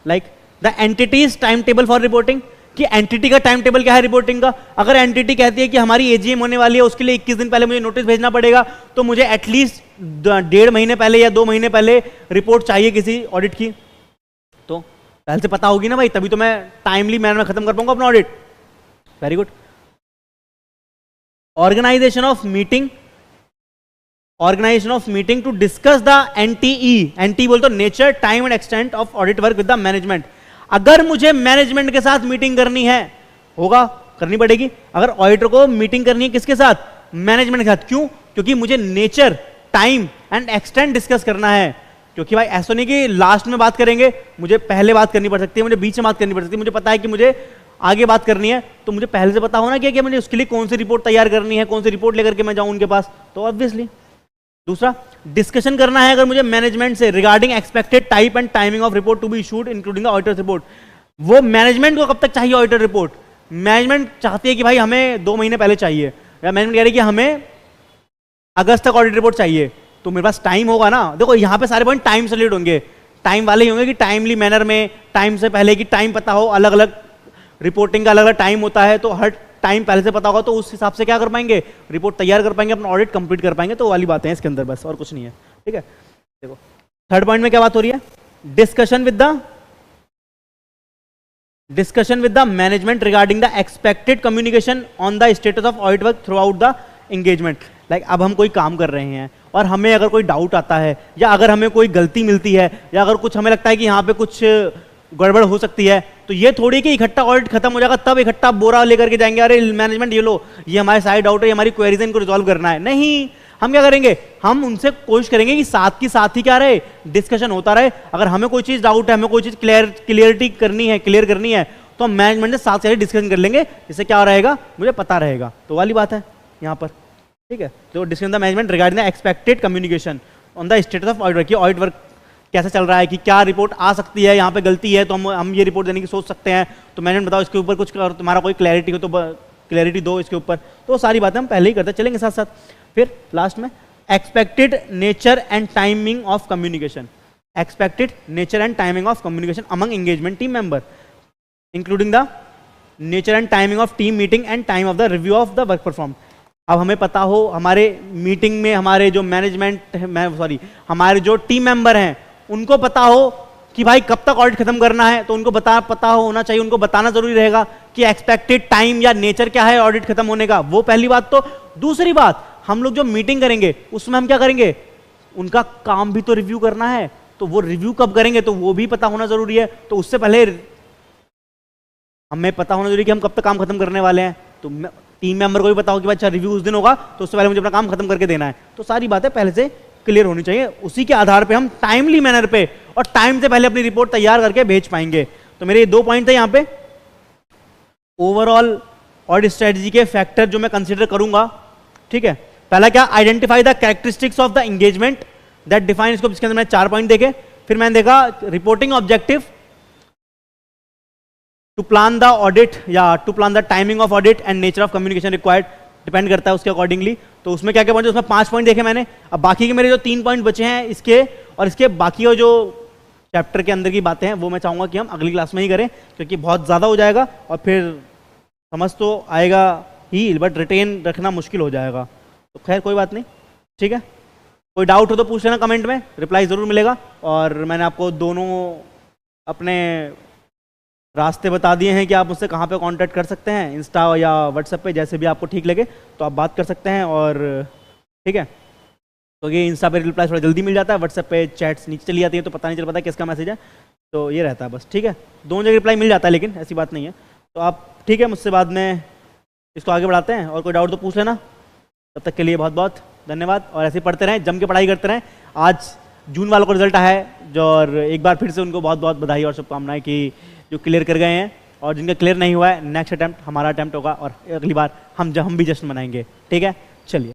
like the entities time table for reporting, कि एंटिटी का टाइम टेबल क्या है रिपोर्टिंग का। अगर एंटिटी कहती है कि हमारी एजीएम होने वाली है, उसके लिए 21 दिन पहले मुझे नोटिस भेजना पड़ेगा, तो मुझे एटलीस्ट 1.5 महीने पहले या 2 महीने पहले रिपोर्ट चाहिए किसी ऑडिट की। तो पहले से पता होगी ना भाई, तभी तो मैं टाइमली मैनर में खत्म कर पाऊंगा अपना audit. Very good. Organisation of meeting, organisation of meeting to discuss the NTE, NT बोल तो nature time and extent of audit work with the management. अगर मुझे मैनेजमेंट के साथ मीटिंग करनी है, होगा, करनी पड़ेगी। अगर ऑडिटर को मीटिंग करनी है किसके साथ, मैनेजमेंट के साथ। क्यों, क्योंकि मुझे nature time and extent discuss करना है। क्योंकि भाई ऐसा नहीं कि लास्ट में बात करेंगे, मुझे पहले बात करनी पड़ सकती है, मुझे बीच में बात करनी पड़ सकती है, मुझे पता है कि मुझे आगे बात करनी है, तो मुझे पहले से पता होना कि मुझे उसके लिए कौन सी रिपोर्ट तैयार करनी है, कौन सी रिपोर्ट लेकर के मैं जाऊं उनके पास, तो ऑब्वियसली। दूसरा, डिस्कशन करना है अगर मुझे मैनेजमेंट से regarding expected type and timing of report to be issued including the auditor report. वो मैनेजमेंट को कब तक चाहिए ऑडिटर रिपोर्ट, मैनेजमेंट चाहती है कि भाई हमें 2 महीने पहले चाहिए, या मैनेजमेंट कह रही है कि हमें अगस्त तक ऑडिट रिपोर्ट चाहिए, तो मेरे पास टाइम होगा ना। देखो यहाँ पे सारे पॉइंट टाइम से रिलेटेड होंगे, टाइम वाले ही होंगे कि टाइमली मैनर में, टाइम से पहले की टाइम पता हो, अलग अलग रिपोर्टिंग का अलग अलग टाइम होता है, तो हर टाइम पहले से पता होगा, तो उस हिसाब से क्या कर पाएंगे, रिपोर्ट तैयार कर पाएंगे, अपना ऑडिट कंप्लीट कर पाएंगे। तो वाली बातें हैं इसके अंदर, बस और कुछ नहीं है। ठीक है, देखो थर्ड पॉइंट में क्या बात हो रही है, discussion with the management regarding the expected communication on the status of audit work through out the engagement. Like अब हम कोई काम कर रहे हैं और हमें अगर कोई डाउट आता है, या अगर हमें कोई गलती मिलती है, या अगर कुछ हमें लगता है कि यहाँ पे कुछ गड़बड़ हो सकती है, तो ये थोड़ी कि इकट्ठा ऑडिट खत्म हो जाएगा तब इकट्ठा बोरा लेकर के जाएंगे, अरे मैनेजमेंट ये लो, ये हमारे सारे डाउट है, ये हमारी क्वेरीज इनको रिजॉल्व करना है। नहीं, हम क्या करेंगे, हम उनसे कोशिश करेंगे कि साथ की साथ ही क्या रहे, डिस्कशन होता रहे। अगर हमें कोई चीज डाउट है, हमें कोई चीज क्लियर करनी है, तो हम मैनेजमेंट से साथ से डिस्कशन कर लेंगे, इससे क्या रहेगा, मुझे पता रहेगा। तो वाली बात है यहाँ पर। ठीक है, तो discussion the management regarding the expected communication on the status of audit work, की ऑडिट वर्क कैसे चल रहा है, कि क्या रिपोर्ट आ सकती है, यहाँ पे गलती है तो हम ये रिपोर्ट देने की सोच सकते हैं, तो मैनेजमेंट बताओ इसके ऊपर कुछ, तुम्हारा कोई क्लैरिटी हो तो क्लैरिटी दो इसके ऊपर। तो सारी बातें हम पहले ही करते चलेंगे साथ साथ। फिर लास्ट में expected nature and timing of communication, expected nature and timing of communication among engagement team member including the nature and timing of team meeting and time of the review of the work perform. अब हमें पता हो हमारे मीटिंग में हमारे जो हमारे जो टीम मेंबर हैं उनको पता हो कि भाई कब तक ऑडिट खत्म करना है, तो उनको पता होना चाहिए, उनको बताना जरूरी रहेगा कि एक्सपेक्टेड टाइम या नेचर क्या है ऑडिट खत्म होने का, वो पहली बात। तो दूसरी बात, हम लोग जो मीटिंग करेंगे उसमें हम क्या करेंगे, उनका काम भी तो रिव्यू करना है, तो वो रिव्यू कब करेंगे तो वो भी पता होना जरूरी है। तो उससे पहले हमें पता होना जरूरी कि हम कब तक काम खत्म करने वाले हैं, तो टीम मेंबर को भी पता हो कि अच्छा रिव्यू उस दिन होगा, तो उससे पहले मुझे अपना काम खत्म करके देना है। तो सारी बातें पहले से क्लियर होनी चाहिए, उसी के आधार पे हम टाइमली मैनर पे और टाइम से पहले अपनी रिपोर्ट तैयार करके भेज पाएंगे। तो मेरे ये 2 पॉइंट थे यहाँ पे, ओवरऑल ऑडिट स्ट्रेटजी के फैक्टर जो मैं कंसीडर करूंगा। ठीक है, पहला क्या, identify the characteristics of the engagement that define scope, जिसके अंदर मैंने 4 पॉइंट देखे। फिर मैंने देखा reporting objective to plan the audit या to plan the timing of audit and nature of communication required, depend करता है उसके अकॉर्डिंगली। तो उसमें क्या क्या पॉइंट, उसमें 5 पॉइंट देखे मैंने। अब बाकी के मेरे जो 3 पॉइंट बचे हैं इसके और इसके बाकी जो चैप्टर के अंदर की बातें हैं वो मैं चाहूंगा कि हम अगली क्लास में ही करें, क्योंकि बहुत ज़्यादा हो जाएगा और फिर समझ तो आएगा ही, बट रिटेन रखना मुश्किल हो जाएगा। तो खैर कोई बात नहीं, ठीक है। कोई डाउट हो तो पूछ लेना कमेंट में, रिप्लाई ज़रूर मिलेगा। और मैंने आपको दोनों अपने रास्ते बता दिए हैं कि आप मुझसे कहाँ पे कांटेक्ट कर सकते हैं, इंस्टा या व्हाट्सएप पे, जैसे भी आपको ठीक लगे तो आप बात कर सकते हैं। और ठीक है, तो ये इंस्टा पे रिप्लाई थोड़ा जल्दी मिल जाता है, व्हाट्सएप पे चैट्स नीचे चली जाती है तो पता नहीं चल पाता किसका मैसेज है, तो ये रहता है बस, ठीक है। दोनों जगह रिप्लाई मिल जाता है, लेकिन ऐसी बात नहीं है। तो आप ठीक है, मुझसे बाद में इसको आगे बढ़ाते हैं, और कोई डाउट तो पूछ लेना। तब तक के लिए बहुत बहुत धन्यवाद, और ऐसे ही पढ़ते रहें, जम के पढ़ाई करते रहें। आज जून वालों का रिजल्ट आया है जो, और एक बार फिर से उनको बहुत बहुत बधाई और शुभकामनाएं कि जो क्लियर कर गए हैं, और जिनका क्लियर नहीं हुआ है नेक्स्ट अटैम्प्ट हमारा अटैम्प्ट होगा, और अगली बार हम भी जश्न मनाएंगे, ठीक है। चलिए।